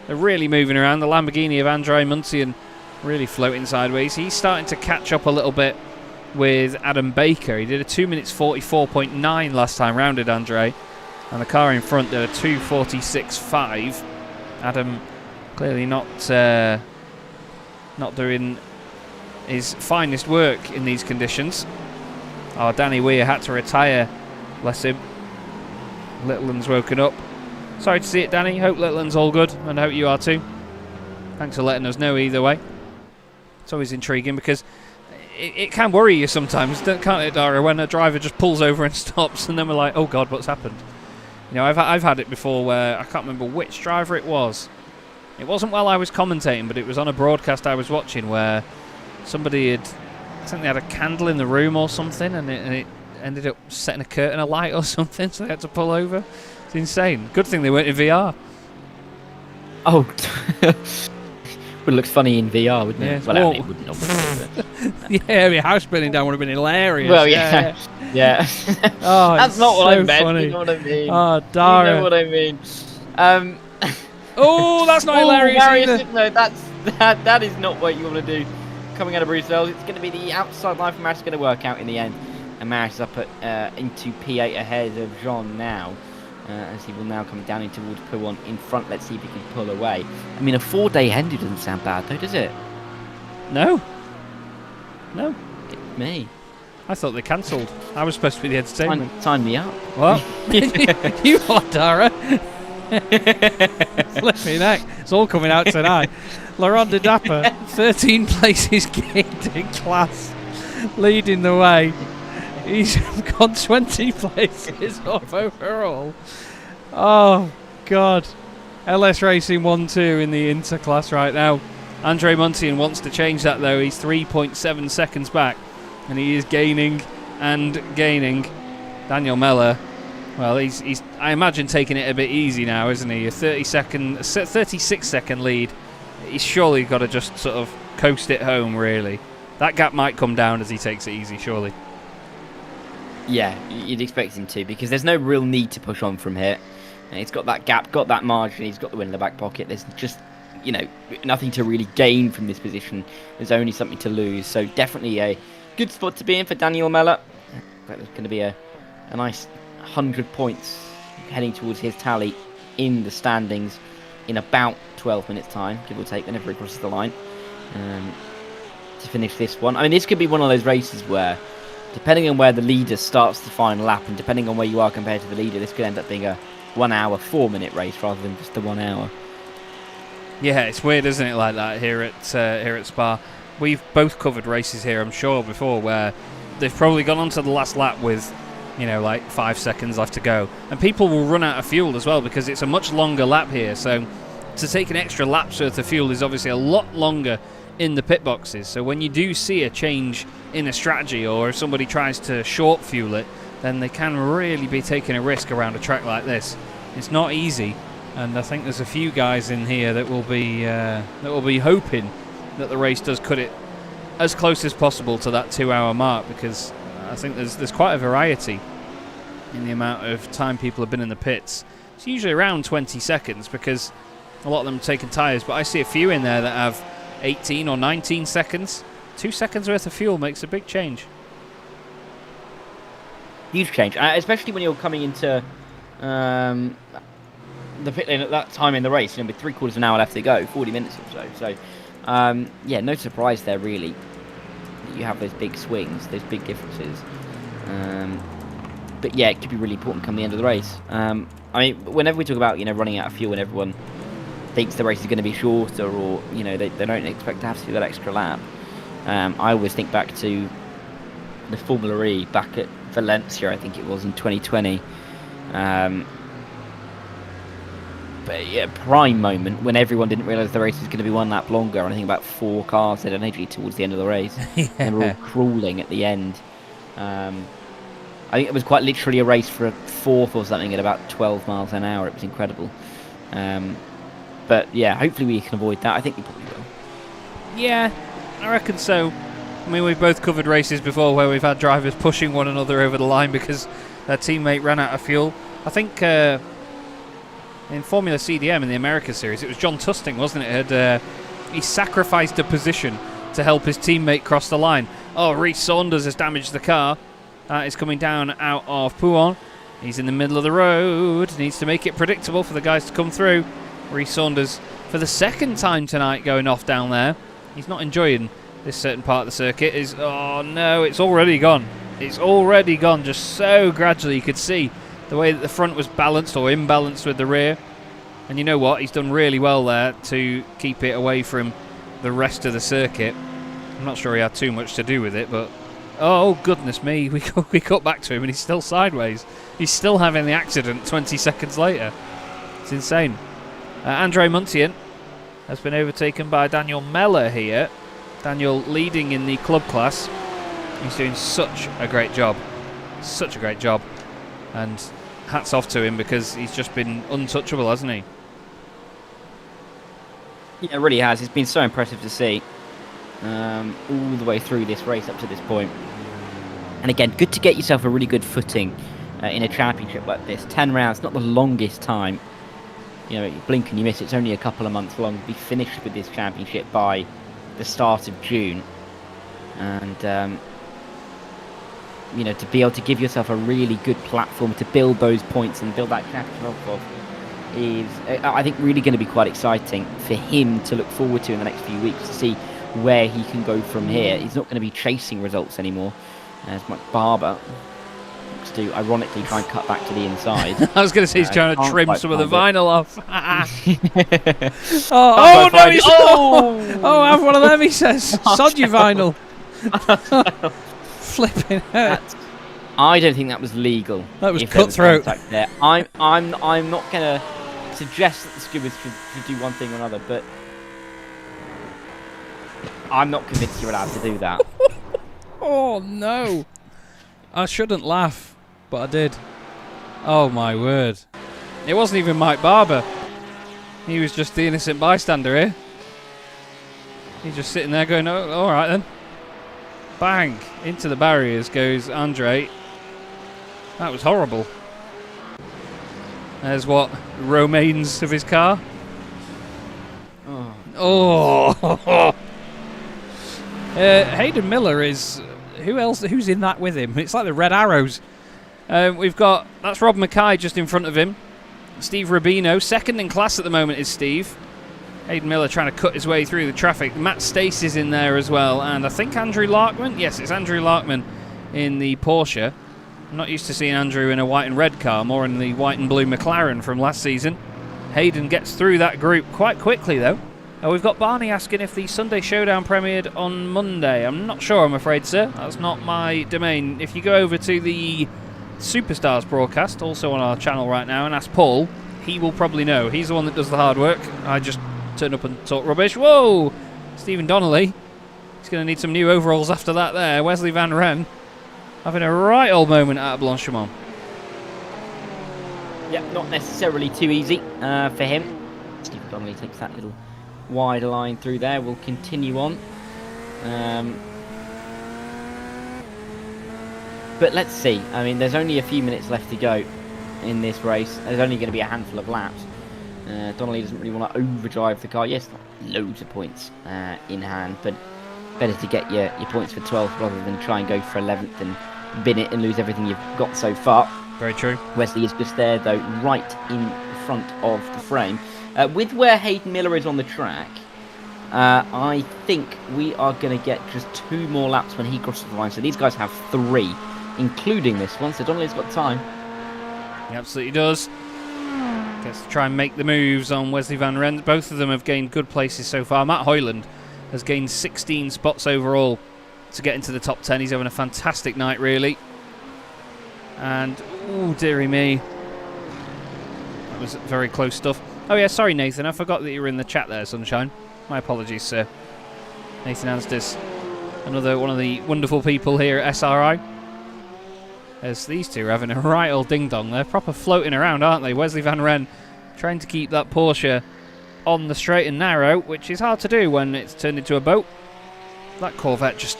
They're really moving around. The Lamborghini of Andre Muntian really floating sideways. He's starting to catch up a little bit with Adam Baker. He did a 2 minutes 44.9 last time round, did Andre. And the car in front did a 2:46.5. Adam clearly not doing his finest work in these conditions. Oh, Danny Weir had to retire. Bless him. Littleland's woken up. Sorry to see it, Danny. Hope Littleland's all good, and I hope you are too. Thanks for letting us know either way. It's always intriguing because it can worry you sometimes, can't it, Dara, when a driver just pulls over and stops, and then we're like, oh God, what's happened? I've had it before where I can't remember which driver it was. It wasn't while I was commentating, but it was on a broadcast I was watching where somebody I think they had a candle in the room or something, and it ended up setting a curtain alight or something, so they had to pull over. It's insane. Good thing they weren't in VR. Oh, would look funny in VR, wouldn't it? Yeah, well, it wouldn't. Obviously, yeah, my house burning down would have been hilarious. Well, yeah. Oh, that's not what I meant. Funny. You know what I mean? Oh, Dara. You know what I mean? Oh, that's not hilarious either. No, that is not what you want to do. Coming out of Brussels, it's going to be the outside line for Marius going to work out in the end, and Marius is up into P8 ahead of Jean now. As he will now come down in towards P1 in front. Let's see if he can pull away. I mean, a 4-day Hendu doesn't sound bad, though, does it? No. Me. I thought they cancelled. I was supposed to be the entertainment. Sign me up. What? You are, Dara. Flipping heck. It's all coming out tonight. Laurent de Dapper, 13 places gained in class, leading the way. He's gone 20 places off overall. Oh, God. LS Racing 1-2 in the Inter class right now. Andre Muntian wants to change that, though. He's 3.7 seconds back, and he is gaining and gaining. Daniel Miller, well, he's I imagine taking it a bit easy now, isn't he? A 36-second lead. He's surely got to just sort of coast it home, really. that gap might come down as he takes it easy, surely. Yeah, you'd expect him to, because there's no real need to push on from here. And he's got that gap, got that margin, he's got the win in the back pocket. There's just, nothing to really gain from this position. There's only something to lose. So definitely a good spot to be in for Daniel Miller. There's going to be a nice 100 points heading towards his tally in the standings in about 12 minutes time, give or take, whenever he crosses the line, to finish this one. I mean, this could be one of those races where, depending on where the leader starts the final lap, and depending on where you are compared to the leader, this could end up being a 1 hour, 4 minute race rather than just the 1 hour. Yeah, it's weird, isn't it, like that here at Spa. We've both covered races here, I'm sure, before, where they've probably gone on to the last lap with, like 5 seconds left to go. And people will run out of fuel as well, because it's a much longer lap here. So to take an extra lap's worth of fuel is obviously a lot longer in the pit boxes. So when you do see a change in a strategy, or if somebody tries to short fuel it, then they can really be taking a risk around a track like this. It's not easy, and I think there's a few guys in here that will be hoping that the race does cut it as close as possible to that 2 hour mark, because I think there's quite a variety in the amount of time people have been in the pits. It's usually around 20 seconds, because a lot of them are taking tyres, but I see a few in there that have 18 or 19 seconds. 2 seconds worth of fuel makes a big change. Huge change, especially when you're coming into the pit lane at that time in the race, with 3/4 of an hour left to go, 40 minutes or so. So, yeah, no surprise there, really. You have those big swings, those big differences. But yeah, it could be really important come the end of the race. I mean, whenever we talk about, running out of fuel and everyone thinks the race is going to be shorter, or, they don't expect to have to do that extra lap, I always think back to the Formula E back at Valencia, I think it was, in 2020. But yeah, prime moment when everyone didn't realise the race was going to be 1 lap longer. And I think about 4 cars had energy towards the end of the race. Yeah. And we're all crawling at the end. I think it was quite literally a race for a 4th or something at about 12 miles an hour. It was incredible. But yeah, hopefully we can avoid that. I think we probably will. Yeah, I reckon so. I mean, we've both covered races before where we've had drivers pushing one another over the line because their teammate ran out of fuel. I think in Formula CDM in the America Series, it was John Tusting, wasn't it? He sacrificed a position to help his teammate cross the line. Oh, Reece Saunders has damaged the car. That is coming down out of Pouhon. He's in the middle of the road. Needs to make it predictable for the guys to come through. Reece Saunders, for the second time tonight, going off down there. He's not enjoying this certain part of the circuit. Oh no, it's already gone. It's already gone, just so gradually. You could see the way that the front was balanced or imbalanced with the rear. And you know what? He's done really well there to keep it away from the rest of the circuit. I'm not sure he had too much to do with it, but oh goodness me, we cut back to him and he's still sideways. He's still having the accident 20 seconds later. It's insane. Andre Muntian has been overtaken by Daniel Miller here. Daniel leading in the club class. He's doing such a great job. Such a great job. And hats off to him, because he's just been untouchable, hasn't he? Yeah, it really has. It's been so impressive to see all the way through this race up to this point. And again, good to get yourself a really good footing in a championship like this. 10 rounds, not the longest time. You blink and you miss. It's only a couple of months long. We'll be finished with this championship by the start of June. And to be able to give yourself a really good platform to build those points and build that championship off of is, I think, really going to be quite exciting for him to look forward to in the next few weeks, to see where he can go from here. He's not going to be chasing results anymore, as Mike Barber looks to ironically try and cut back to the inside. I was going to say he's trying to trim some of the vinyl off. Have one of them, he says. Sod your vinyl. Flipping out. I don't think that was legal. That was cutthroat. There. I'm not going to suggest that the skippers should do one thing or another, but I'm not convinced you're allowed to do that. Oh no! I shouldn't laugh, but I did. Oh my word! It wasn't even Mike Barber. He was just the innocent bystander here. He's just sitting there going, "Oh, all right then." Bang! Into the barriers goes Andre. That was horrible. There's what remains of his car. Oh! Hayden Miller is... Who else? Who's in that with him? It's like the Red Arrows. We've got... That's Rob Mackay just in front of him. Steve Rubino. Second in class at the moment is Steve. Hayden Miller trying to cut his way through the traffic. Matt Stacey's in there as well. And I think Andrew Larkman. Yes, it's Andrew Larkman in the Porsche. I'm not used to seeing Andrew in a white and red car, more in the white and blue McLaren from last season. Hayden gets through that group quite quickly, though. We've got Barney asking if the Sunday Showdown premiered on Monday. I'm not sure, I'm afraid, sir. That's not my domain. If you go over to the Superstars broadcast, also on our channel right now, and ask Paul, he will probably know. He's the one that does the hard work. I just turn up and talk rubbish. Whoa! Stephen Donnelly. He's going to need some new overalls after that there. Wesley Van Ren having a right old moment at Blanchimont. Yeah, not necessarily too easy for him. Stephen Donnelly takes that little wider line through there. We'll continue on. But let's see. I mean, there's only a few minutes left to go in this race. There's only going to be a handful of laps. Donnelly doesn't really want to overdrive the car. Yes, not loads of points in hand, but better to get your points for 12th rather than try and go for 11th and bin it and lose everything you've got so far. Very true. Wesley is just there, though, right in front of the frame. With where Hayden Miller is on the track, I think we are going to get just 2 more laps when he crosses the line. So these guys have 3, including this one. So Donnelly's got time. He absolutely does. Gets to try and make the moves on Wesley Van Ren. Both of them have gained good places so far. Matt Hoyland has gained 16 spots overall to get into the top 10. He's having a fantastic night, really. And, oh, dearie me. That was very close stuff. Oh, yeah, sorry, Nathan. I forgot that you were in the chat there, Sunshine. My apologies, sir. Nathan Anstis, another one of the wonderful people here at SRI. As these two are having a right old ding-dong. They're proper floating around, aren't they? Wesley Van Ren trying to keep that Porsche on the straight and narrow, which is hard to do when it's turned into a boat. That Corvette just...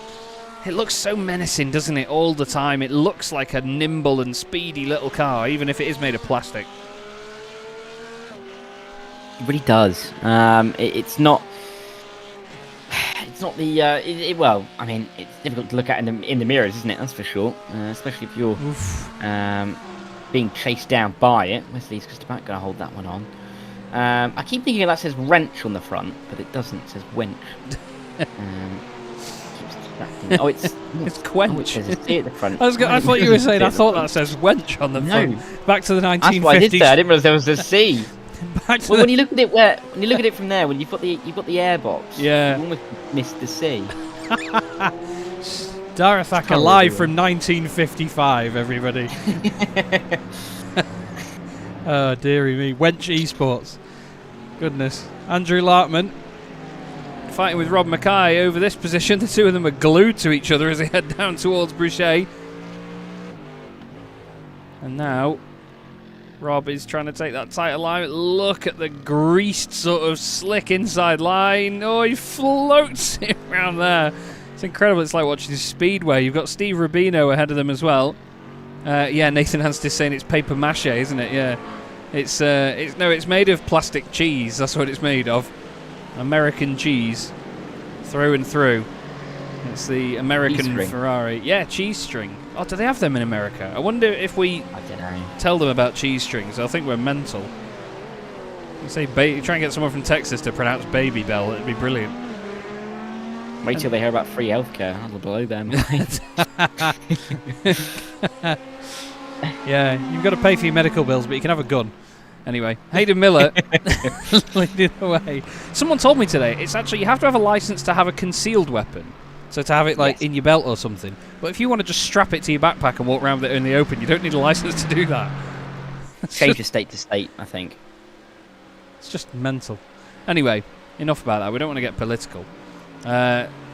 It looks so menacing, doesn't it, all the time? It looks like a nimble and speedy little car, even if it is made of plastic. It really does. It's not... It's not the... well, I mean, it's difficult to look at in the mirrors, isn't it? That's for sure. Especially if you're being chased down by it. Wesley's just about going to hold that one on. I keep thinking that says wrench on the front, but it doesn't. It says wench. Oh, it's quench. Oh, it says C at the front. I thought you were saying I thought that says wench on the front. Back to the 1950s. That's what I did say. I didn't realise there was a C. Well, when you look at it, when you look at it from there, when you've got the airbox, yeah, you almost missed the C. Darathaka live from 1955, everybody. Oh, dearie me. Wench Esports. Goodness. Andrew Larkman fighting with Rob Mackay over this position. The two of them are glued to each other as they head down towards Bruchet. And now Rob is trying to take that tighter line. Look at the greased sort of slick inside line. Oh, he floats it around there. It's incredible. It's like watching Speedway. You've got Steve Rubino ahead of them as well. Yeah, Nathan Hanst saying it's paper mache, isn't it? Yeah, it's made of plastic cheese. That's what it's made of. American cheese, through and through. It's the American Ferrari. Yeah, cheese string. Oh, do they have them in America? I wonder if we tell them about cheese strings. I think we're mental. You say try and get someone from Texas to pronounce Baby Bell. It'd be brilliant. Wait till they hear about free healthcare. That'll blow them. Yeah, you've got to pay for your medical bills, but you can have a gun. Anyway, Hayden Miller leading the way. Someone told me today, it's actually, you have to have a license to have a concealed weapon. So to have it like in your belt or something. But if you want to just strap it to your backpack and walk around with it in the open, you don't need a license to do that. Changes state to state, I think. It's just mental. Anyway, enough about that. We don't want to get political.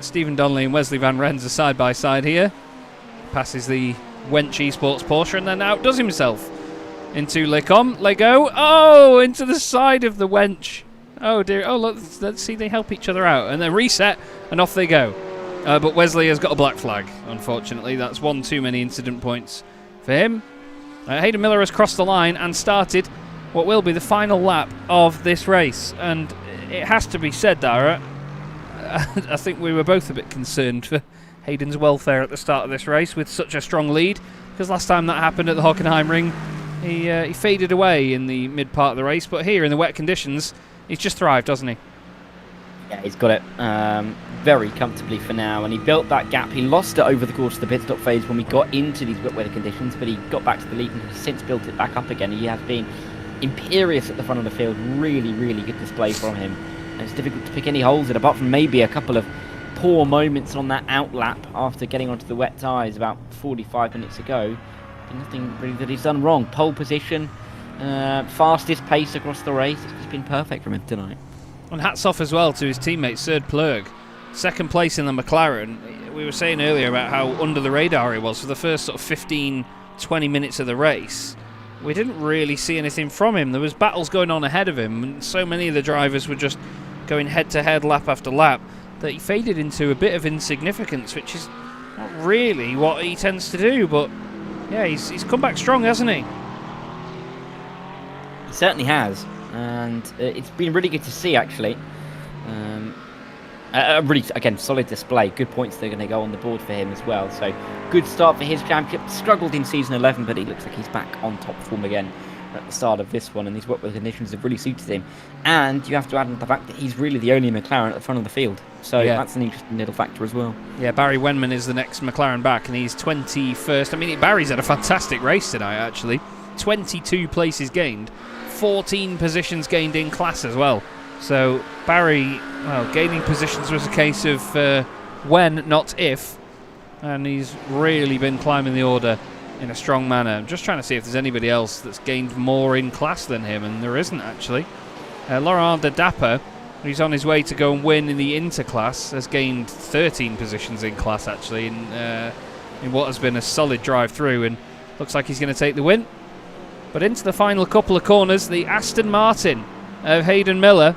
Stephen Donnelly and Wesley Van Ren's are side by side here. Passes the Wench Esports Porsche and then outdoes himself into Lego. Oh, into the side of the Wench. Oh dear. Oh, look, let's see, they help each other out. And then reset, and off they go. But Wesley has got a black flag, unfortunately. That's one too many incident points for him. Hayden Miller has crossed the line and started what will be the final lap of this race. And it has to be said, Dara, I think we were both a bit concerned for Hayden's welfare at the start of this race with such a strong lead, because last time that happened at the Hockenheim Ring, he faded away in the mid part of the race. But here in the wet conditions, he's just thrived, hasn't he? Yeah, he's got it very comfortably for now, and he built that gap. He lost it over the course of the pit stop phase when we got into these wet weather conditions, but he got back to the lead and has since built it back up again. He has been imperious at the front of the field. Really, really good display from him. And it's difficult to pick any holes in, apart from maybe a couple of poor moments on that out lap after getting onto the wet tyres about 45 minutes ago. But nothing really that he's done wrong. Pole position, fastest pace across the race. It's just been perfect from him tonight. And hats off as well to his teammate Serge Plurg. Second place in the McLaren. We were saying earlier about how under the radar he was for the first sort of 15, 20 minutes of the race. We didn't really see anything from him. There was battles going on ahead of him, and so many of the drivers were just going head-to-head lap after lap that he faded into a bit of insignificance, which is not really what he tends to do. But yeah, he's come back strong, hasn't he? He certainly has, and it's been really good to see, actually. A really, again, solid display. Good points that are going to go on the board for him as well. So, good start for his championship. Struggled in season 11, but he looks like he's back on top form again at the start of this one. And these wet weather conditions have really suited him. And you have to add in the fact that he's really the only McLaren at the front of the field. So, yeah, that's an interesting little factor as well. Yeah, Barry Wenman is the next McLaren back, and he's 21st. I mean, Barry's had a fantastic race tonight, actually. 22 places gained, 14 positions gained in class as well. So Barry, well, gaining positions was a case of when, not if, and he's really been climbing the order in a strong manner. I'm just trying to see if there's anybody else that's gained more in class than him, and there isn't actually. Laurent de Dapper, who's on his way to go and win in the interclass, has gained 13 positions in class actually in what has been a solid drive through, and looks like he's going to take the win. But into the final couple of corners, the Aston Martin of Hayden Miller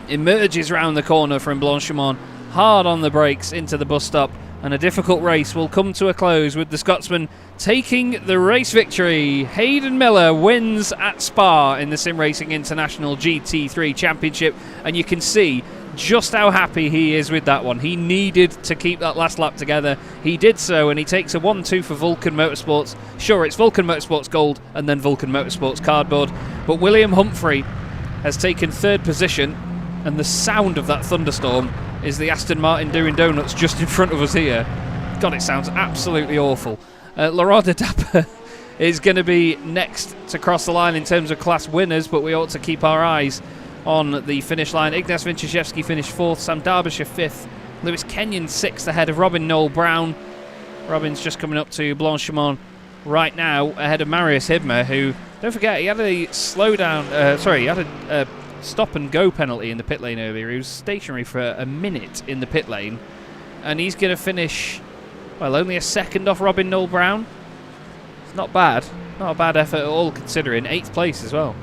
emerges round the corner from Blanchimont, hard on the brakes into the bus stop, and a difficult race will come to a close with the Scotsman taking the race victory. Hayden Miller wins at Spa in the SimRacing International GT3 Championship, and you can see just how happy he is with that one. He needed to keep that last lap together. He did so, and he takes a 1-2 for Vulcan Motorsports. Sure, it's Vulcan Motorsports Gold and then Vulcan Motorsports Cardboard, but William Humphrey has taken third position, and the sound of that thunderstorm is the Aston Martin doing donuts just in front of us here. God, it sounds absolutely awful. Laurent de Dapper is going to be next to cross the line in terms of class winners, but we ought to keep our eyes on the finish line. Ignace Wincheshevsky finished 4th, Sam Darbyshire 5th, Lewis Kenyon 6th ahead of Robin Noel Brown. Robin's just coming up to Blanchimont right now ahead of Marius Hibmer, who, don't forget, he had a he had a stop and go penalty in the pit lane earlier. He was stationary for a minute in the pit lane, and he's going to finish, well, only a second off Robin Noel Brown. It's not bad. Not a bad effort at all, considering 8th place as well.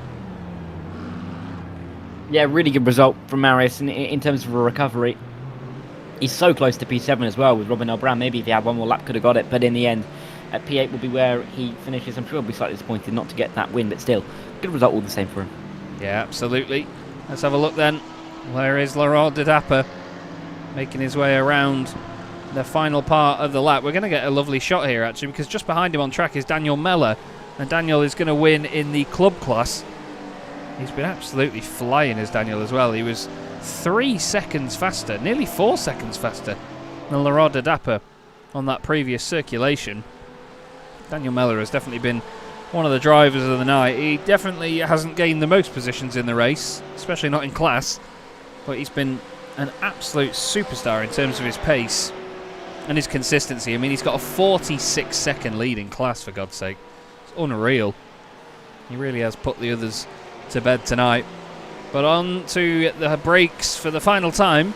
Yeah, really good result from Marius in terms of a recovery. He's so close to P7 as well with Robin Noel Brown. Maybe if he had one more lap, could have got it, but in the end, at P8 will be where he finishes. I'm sure he'll be slightly disappointed not to get that win, but still, good result all the same for him. Yeah, absolutely. Let's have a look then. Where is Laurent de Dapper making his way around the final part of the lap? We're going to get a lovely shot here, actually, because just behind him on track is Daniel Meller, and Daniel is going to win in the club class. He's been absolutely flying as Daniel as well. He was 3 seconds faster, nearly 4 seconds faster than Laurent de Dapper on that previous circulation. Daniel Meller has definitely been one of the drivers of the night. He definitely hasn't gained the most positions in the race, especially not in class, but he's been an absolute superstar in terms of his pace and his consistency. I mean, he's got a 46-second lead in class, for God's sake. It's unreal. He really has put the others to bed tonight. But on to the brakes for the final time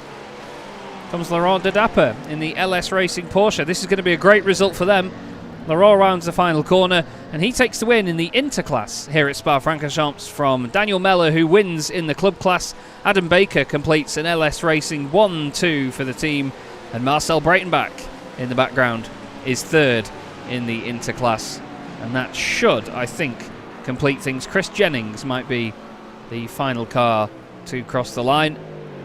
comes Laurent de Dapper in the LS Racing Porsche. This is going to be a great result for them. Laurent rounds the final corner, and he takes the win in the interclass here at Spa-Francorchamps from Daniel Meller, who wins in the club class. Adam Baker completes an LS Racing 1-2 for the team. And Marcel Breitenbach in the background is third in the interclass. And that should, I think, complete things. Chris Jennings might be the final car to cross the line.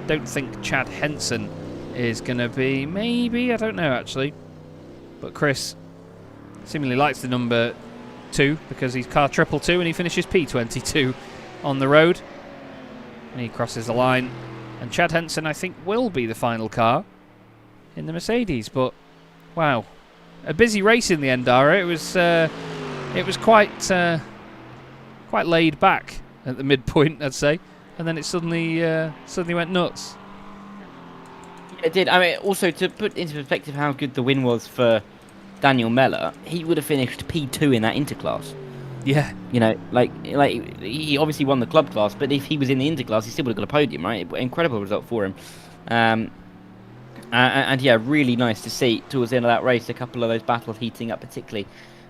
Don't think Chad Henson is going to be, maybe, I don't know actually. But Chris seemingly likes the number 2 because he's car 222 and he finishes P22 on the road. And he crosses the line. And Chad Henson, I think, will be the final car in the Mercedes. But, wow. A busy race in the end, Dara. It was quite laid back at the midpoint, I'd say. And then it suddenly went nuts. It did. I mean, also to put into perspective how good the win was for Daniel Miller, he would have finished P2 in that interclass. Yeah. You know, like he obviously won the club class, but if he was in the interclass, he still would have got a podium, right? Incredible result for him. And yeah, really nice to see towards the end of that race a couple of those battles heating up, particularly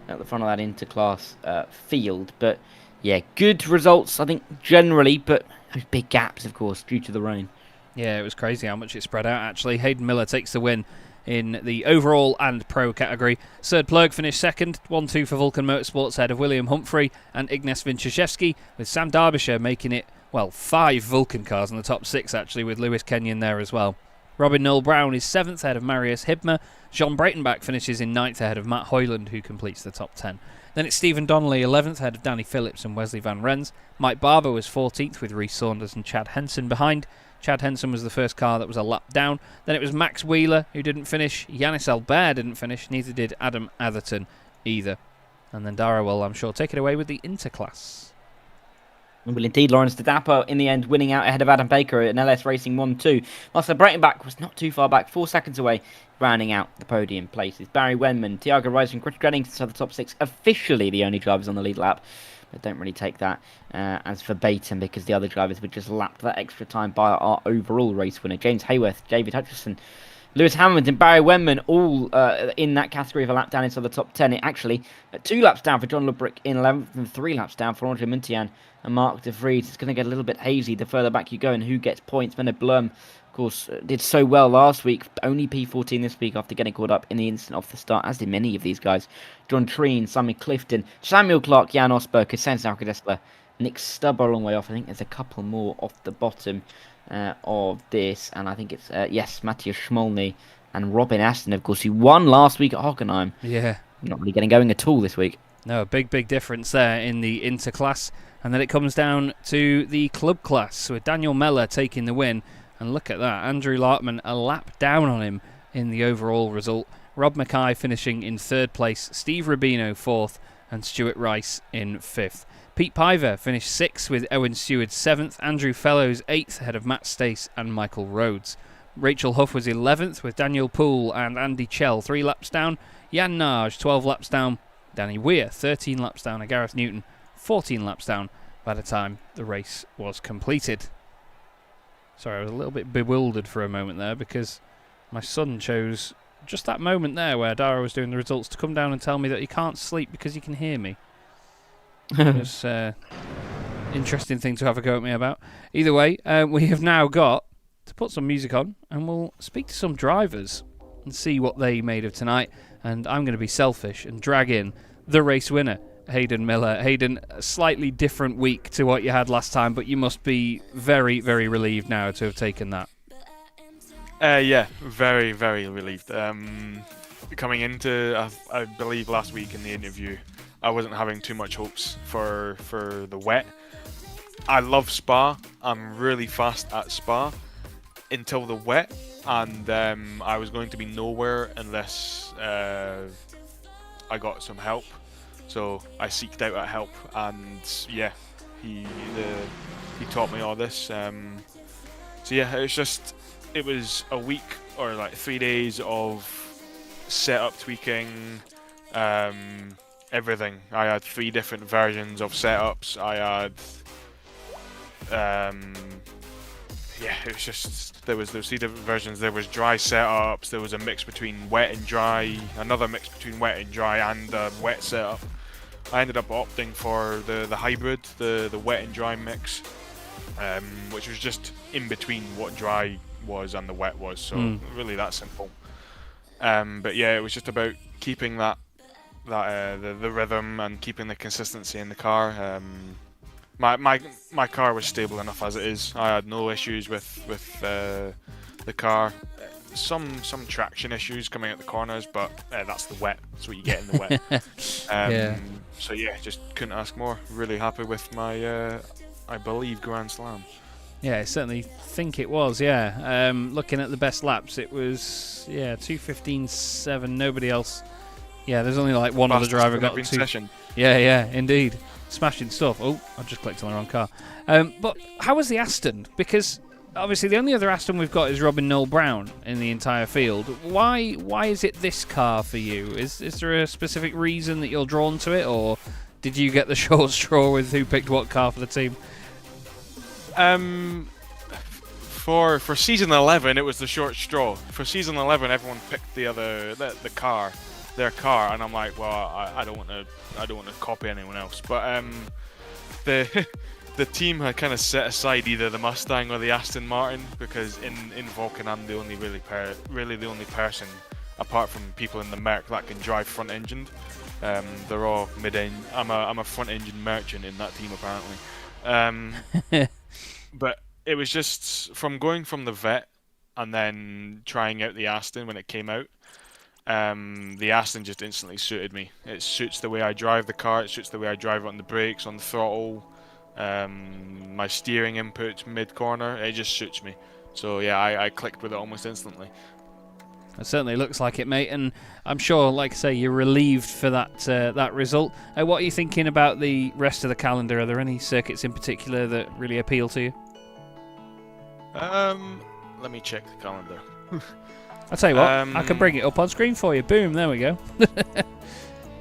at the front of that interclass field. But yeah, good results, I think, generally, but those big gaps, of course, due to the rain. Yeah, it was crazy how much it spread out, actually. Hayden Miller takes the win in the overall and pro category. Serd Plurg finished second, 1-2 for Vulcan Motorsports ahead of William Humphrey and Ignace Vinciszewski, with Sam Darbyshire making it, well, 5 Vulcan cars in the top 6, actually, with Lewis Kenyon there as well. Robin Noel Brown is 7th ahead of Marius Hibmer. Jean Breitenbach finishes in 9th ahead of Matt Hoyland, who completes the top 10. Then it's Stephen Donnelly 11th ahead of Danny Phillips and Wesley Van Rens. Mike Barber was 14th with Rhys Saunders and Chad Henson behind. Chad Henson was the first car that was a lap down. Then it was Max Wheeler who didn't finish. Yannis Aulbert didn't finish. Neither did Adam Atherton either. And then Dara will, I'm sure, take it away with the interclass. Well, indeed, Lawrence De Dapo in the end winning out ahead of Adam Baker in LS Racing 1-2. Marcel Breitenbach was not too far back, 4 seconds away, rounding out the podium places. Barry Wenman, Tiago Reis and Chris Jennings are the top 6, officially the only drivers on the lead lap. But don't really take that as verbatim because the other drivers were just lapped that extra time by our overall race winner. James Hayworth, David Hutchison, Lewis Hamilton, Barry Wenman, all in that category of a lap down inside the top 10. It actually 2 laps down for John Lubrick in 11th and 3 laps down for Andre Muntian and Mark De Vries. It's going to get a little bit hazy the further back you go and who gets points. Menno Blum, of course, did so well last week, only P14 this week after getting caught up in the instant off the start, as did many of these guys. John Treen, Simon Clifton, Samuel Clark, Jan Osberg, Kasen Sarkodesler, Nick Stubber a long way off. I think there's a couple more off the bottom of this, and I think it's, yes, Matthias Schmolny and Robin Aston, of course, who won last week at Hockenheim. Yeah. Not really getting going at all this week. No, a big difference there in the interclass. And then it comes down to the club class with Daniel Miller taking the win. And look at that, Andrew Lartman a lap down on him in the overall result. Rob Mackay finishing in 3rd place, Steve Rubino 4th, and Stuart Rice in 5th. Pete Piver finished 6th with Owen Stewart 7th, Andrew Fellows 8th ahead of Matt Stace and Michael Rhodes. Rachel Huff was 11th with Daniel Poole and Andy Chell 3 laps down, Jan Nage 12 laps down, Danny Weir 13 laps down, and Gareth Newton 14 laps down by the time the race was completed. Sorry, I was a little bit bewildered for a moment there because my son chose just that moment there where Dara was doing the results to come down and tell me that he can't sleep because he can hear me. It was interesting thing to have a go at me about. Either way, we have now got to put some music on and we'll speak to some drivers and see what they made of tonight. And I'm going to be selfish and drag in the race winner, Hayden Miller. Hayden, a slightly different week to what you had last time, but you must be very, very relieved now to have taken that. Yeah, very, very relieved. Coming into, I believe last week in the interview, I wasn't having too much hopes for the wet. I love Spa. I'm really fast at Spa until the wet, and I was going to be nowhere unless I got some help. So I seeked out that help, and yeah, he taught me all this. So yeah, it was a week or like 3 days of setup tweaking, everything. I had 3 different versions of setups. I had yeah, it was just there was 3 different versions. There was dry setups, there was a mix between wet and dry, another mix between wet and dry, and a wet setup. I ended up opting for the hybrid, the wet and dry mix, which was just in between what dry was and the wet was, so really that simple. But yeah, it was just about keeping the rhythm and keeping the consistency in the car. My car was stable enough as it is. I had no issues with the car. Some traction issues coming out the corners, but that's the wet. That's what you get in the wet. Yeah. So yeah, just couldn't ask more. Really happy with my, I believe, Grand Slam. Yeah, I certainly think it was, yeah. Looking at the best laps, it was, 2:15.7. Nobody else. Yeah, there's only like one other driver got 2. Session. Yeah, indeed. Smashing stuff. Oh, I just clicked on the wrong car. But how was the Aston? Because obviously the only other Aston we've got is Robin Noel Brown in the entire field. Why is it this car for you? Is there a specific reason that you're drawn to it, or did you get the short straw with who picked what car for the team? For season 11, it was the short straw. For season 11, everyone picked their car, and I'm like, well, I don't want to copy anyone else. But the team had kind of set aside either the Mustang or the Aston Martin, because in Vulcan I'm the only really the only person apart from people in the Merc that can drive front engined. They're all mid-engine. I'm a front engine merchant in that team apparently. But it was just from going from the Vet and then trying out the Aston when it came out. The Aston just instantly suited me. It suits the way I drive the car. It suits the way I drive it on the brakes, on the throttle, my steering input mid-corner. It just suits me. So yeah, I clicked with it almost instantly. It certainly looks like it, mate, and I'm sure, like I say, you're relieved for that result. What are you thinking about the rest of the calendar? Are there any circuits in particular that really appeal to you? Let me check the calendar. I'll tell you what, I can bring it up on screen for you. Boom, there we go.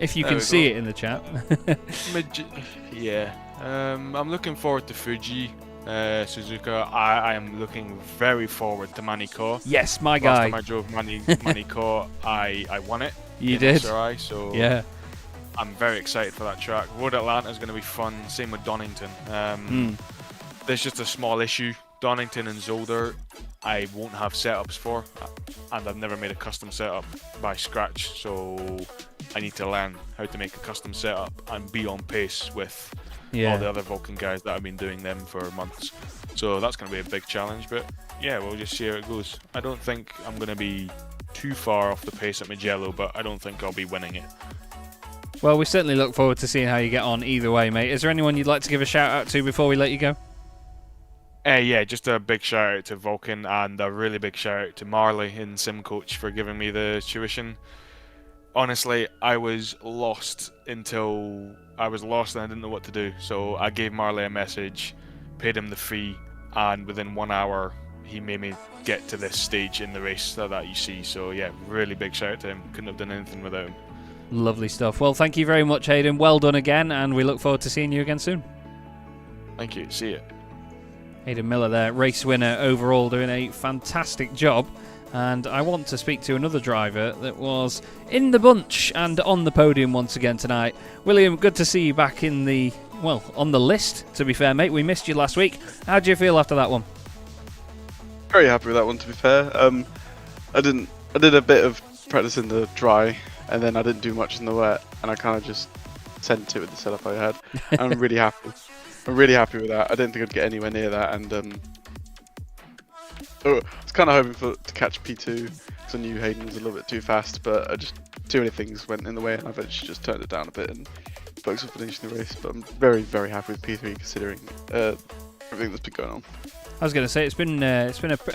If you can see it in the chat. Yeah. I'm looking forward to Fuji, Suzuka. I am looking very forward to Manico. Yes, my guy. Last time I drove Manico, I won it. You did? SRI, so yeah. I'm very excited for that track. Road Atlanta is going to be fun. Same with Donington. There's just a small issue. Donington and Zolder, I won't have setups for, and I've never made a custom setup by scratch, so I need to learn how to make a custom setup and be on pace with all the other Vulcan guys that have been doing them for months. So that's going to be a big challenge, but yeah, we'll just see how it goes. I don't think I'm going to be too far off the pace at Mugello, but I don't think I'll be winning it. Well, we certainly look forward to seeing how you get on either way, mate. Is there anyone you'd like to give a shout out to before we let you go? Yeah, just a big shout out to Vulcan and a really big shout out to Marley in SimCoach for giving me the tuition. Honestly, I was lost and I didn't know what to do. So I gave Marley a message, paid him the fee, and within 1 hour he made me get to this stage in the race that you see. So yeah, really big shout out to him. Couldn't have done anything without him. Lovely stuff. Well, thank you very much, Hayden. Well done again, and we look forward to seeing you again soon. Thank you. See you. Hayden Miller there, race winner overall, doing a fantastic job. And I want to speak to another driver that was in the bunch and on the podium once again tonight. William, good to see you back on the list, to be fair, mate. We missed you last week. How do you feel after that one? Very happy with that one, to be fair. I did a bit of practice in the dry, and then I didn't do much in the wet, and I kind of just sent it with the setup I had. I'm really happy. I'm really happy with that. I didn't think I'd get anywhere near that, and I was kind of hoping to catch P2 because I knew Hayden was a little bit too fast, but too many things went in the way, and I eventually just turned it down a bit and focused on finishing the race. But I'm very, very happy with P3 considering everything that's been going on. I was going to say it's been a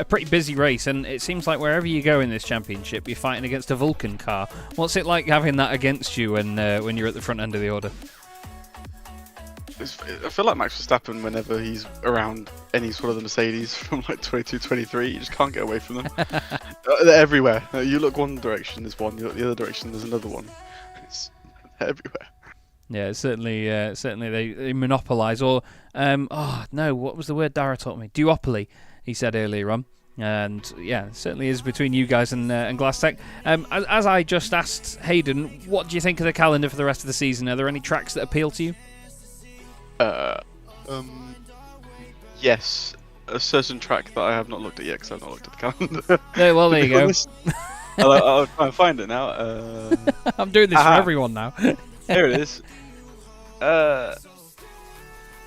pretty busy race, and it seems like wherever you go in this championship, you're fighting against a Vulcan car. What's it like having that against you when you're at the front end of the order? I feel like Max Verstappen whenever he's around any sort of the Mercedes from like 22, 23, you just can't get away from them. They're everywhere. You look one direction, there's one. You look the other direction, there's another one. It's everywhere. Yeah, certainly they monopolise. Or, what was the word Dara taught me? Duopoly, he said earlier on. And yeah, it certainly is between you guys and Glass Tech. As I just asked Hayden, what do you think of the calendar for the rest of the season? Are there any tracks that appeal to you? Yes, a certain track that I have not looked at yet because I've not looked at the calendar. Well, there you go. I'll try and find it now. I'm doing this for everyone now. Here it is.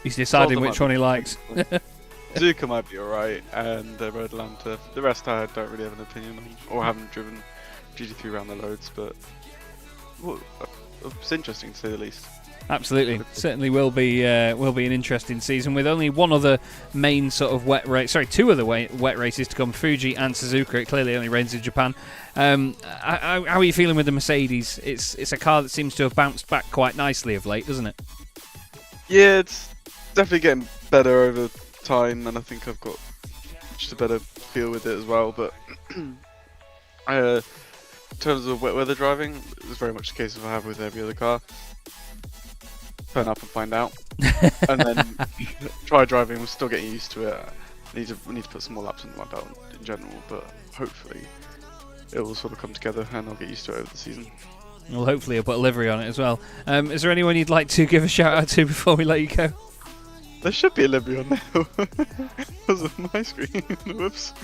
He's deciding Soldier which might one be- he likes. Zuka might be alright, and Red Lanta. The rest I don't really have an opinion on, or haven't driven GT3 around the loads, but well, it's interesting to say the least. Absolutely, certainly will be an interesting season with only one other main sort of wet race. Sorry, two other wet races to come: Fuji and Suzuka. It clearly only rains in Japan. How are you feeling with the Mercedes? It's a car that seems to have bounced back quite nicely of late, doesn't it? Yeah, it's definitely getting better over time, and I think I've got just a better feel with it as well. But in terms of wet weather driving, it's very much the case of I have with every other car. Turn up and find out, and then try driving. We're still getting used to it. I need to put some more laps under my belt in general, but hopefully it will sort of come together, and I'll get used to it over the season. Well, hopefully you'll put a livery on it as well. Is there anyone you'd like to give a shout out to before we let you go? There should be a livery on there. Because of my screen. Whoops.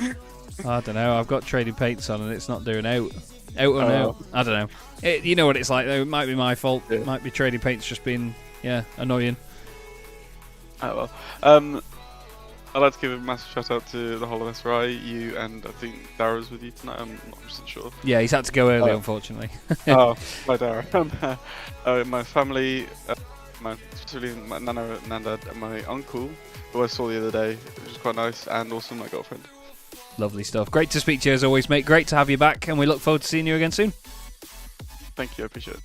I don't know. I've got trading paints on and it's not doing out. Out and out. I don't know. You know what it's like though. It might be my fault. Yeah. It might be trading paints just being annoying. Oh well. I'd like to give a massive shout out to the whole of SRI, you, and I think Dara's with you tonight. I'm not 100% sure. Yeah, he's had to go early, unfortunately. Oh, my Dara. My family, particularly my Nana and Nanda, and my uncle, who I saw the other day, which was quite nice, and also my girlfriend. Lovely stuff. Great to speak to you as always, mate. Great to have you back, and we look forward to seeing you again soon. Thank you, I appreciate it.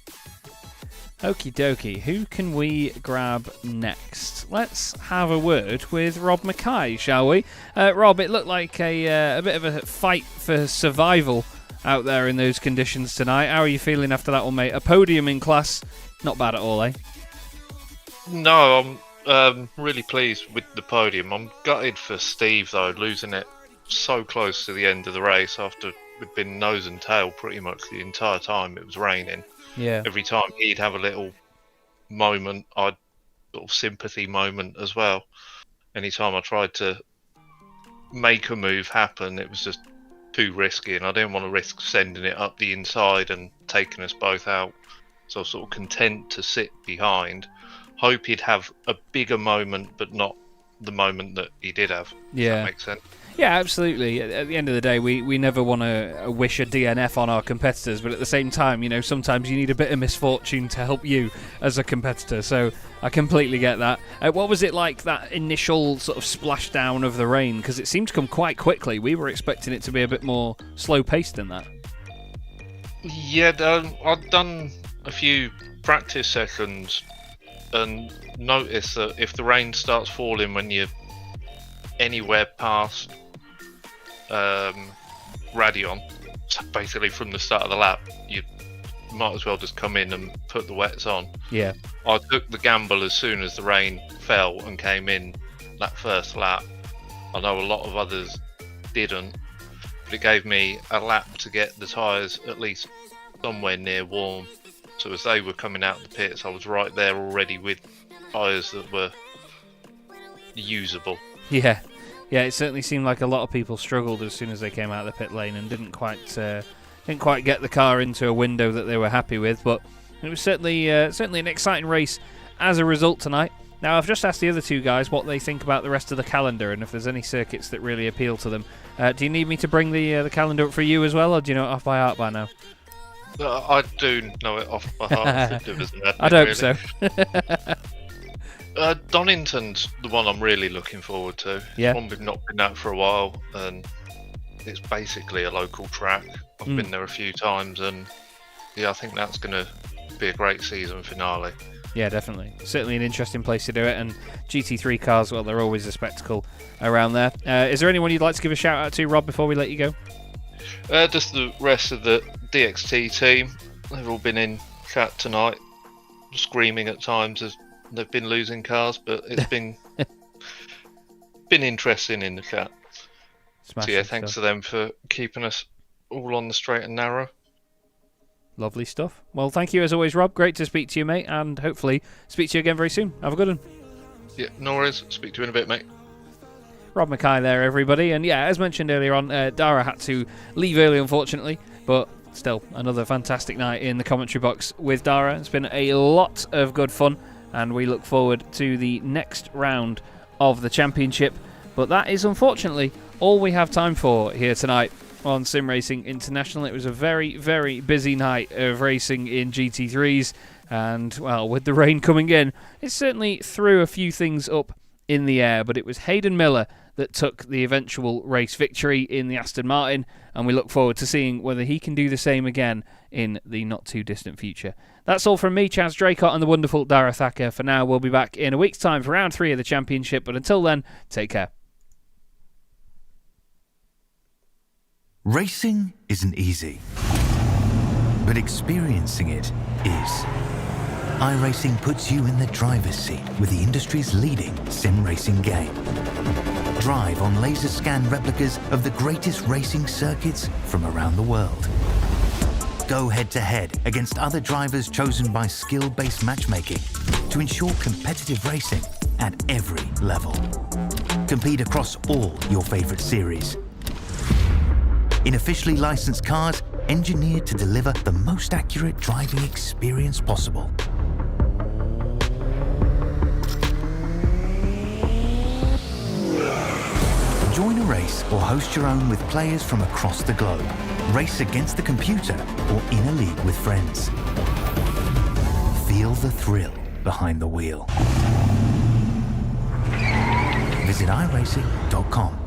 Okie dokie, who can we grab next? Let's have a word with Rob Mackay, shall we? Rob, it looked like a bit of a fight for survival out there in those conditions tonight. How are you feeling after that one, mate? A podium in class, not bad at all, eh? No, I'm really pleased with the podium. I'm gutted for Steve, though, losing it so close to the end of the race after we'd been nose and tail pretty much the entire time it was raining. Yeah. Every time he'd have a little moment, I'd sort of sympathy moment as well. Anytime I tried to make a move happen, it was just too risky, and I didn't want to risk sending it up the inside and taking us both out. So I was sort of content to sit behind, hope he'd have a bigger moment, but not the moment that he did have. Yeah. If that makes sense. Yeah, absolutely. At the end of the day, we never want to wish a DNF on our competitors, but at the same time, you know, sometimes you need a bit of misfortune to help you as a competitor, so I completely get that. What was it like, that initial sort of splashdown of the rain? Because it seemed to come quite quickly. We were expecting it to be a bit more slow-paced than that. Yeah, I've done a few practice sessions and noticed that if the rain starts falling when you're anywhere past Radion, so basically from the start of the lap, you might as well just come in and put the wets on. Yeah. I took the gamble as soon as the rain fell and came in that first lap. I know a lot of others didn't, but it gave me a lap to get the tyres at least somewhere near warm. So as they were coming out of the pits, I was right there already with tyres that were usable. Yeah. Yeah, it certainly seemed like a lot of people struggled as soon as they came out of the pit lane and didn't quite get the car into a window that they were happy with. But it was certainly an exciting race as a result tonight. Now, I've just asked the other two guys what they think about the rest of the calendar and if there's any circuits that really appeal to them. Do you need me to bring the calendar up for you as well, or do you know it off by heart by now? I do know it off by heart. I'd hope so. Donington's the one I'm really looking forward to. Yeah. One we've not been at for a while, and it's basically a local track. I've been there a few times, and yeah, I think that's going to be a great season finale. Yeah, definitely. Certainly an interesting place to do it, and GT3 cars, well, they're always a spectacle around there. Is there anyone you'd like to give a shout out to, Rob, before we let you go? Just the rest of the DXT team. They've all been in chat tonight, screaming at times as they've been losing cars, but it's been interesting in the chat. Smashing so yeah, thanks stuff. to them for keeping us all on the straight and narrow. Lovely stuff. Well, thank you as always, Rob. Great to speak to you, mate, and hopefully speak to you again very soon. Have a good one. Yeah, no worries. Speak to you in a bit, mate. Rob Mackay there, everybody. And yeah, as mentioned earlier on, Dara had to leave early, unfortunately, but still another fantastic night in the commentary box with Dara. It's been a lot of good fun, and we look forward to the next round of the championship. But that is unfortunately all we have time for here tonight on SimRacing International. It was a very, very busy night of racing in GT3s, and well, with the rain coming in, it certainly threw a few things up in the air, but it was Hayden Miller that took the eventual race victory in the Aston Martin, and we look forward to seeing whether he can do the same again in the not too distant future. That's all from me, Chaz Draycott, and the wonderful Dara Thacker. For now, we'll be back in a week's time for round 3 of the championship, but until then, take care. Racing isn't easy, but experiencing it is. iRacing puts you in the driver's seat with the industry's leading sim racing game. Drive on laser scan replicas of the greatest racing circuits from around the world. Go head to head against other drivers chosen by skill-based matchmaking to ensure competitive racing at every level. Compete across all your favorite series. In officially licensed cars, engineered to deliver the most accurate driving experience possible. Join a race or host your own with players from across the globe. Race against the computer or in a league with friends. Feel the thrill behind the wheel. Visit iRacing.com.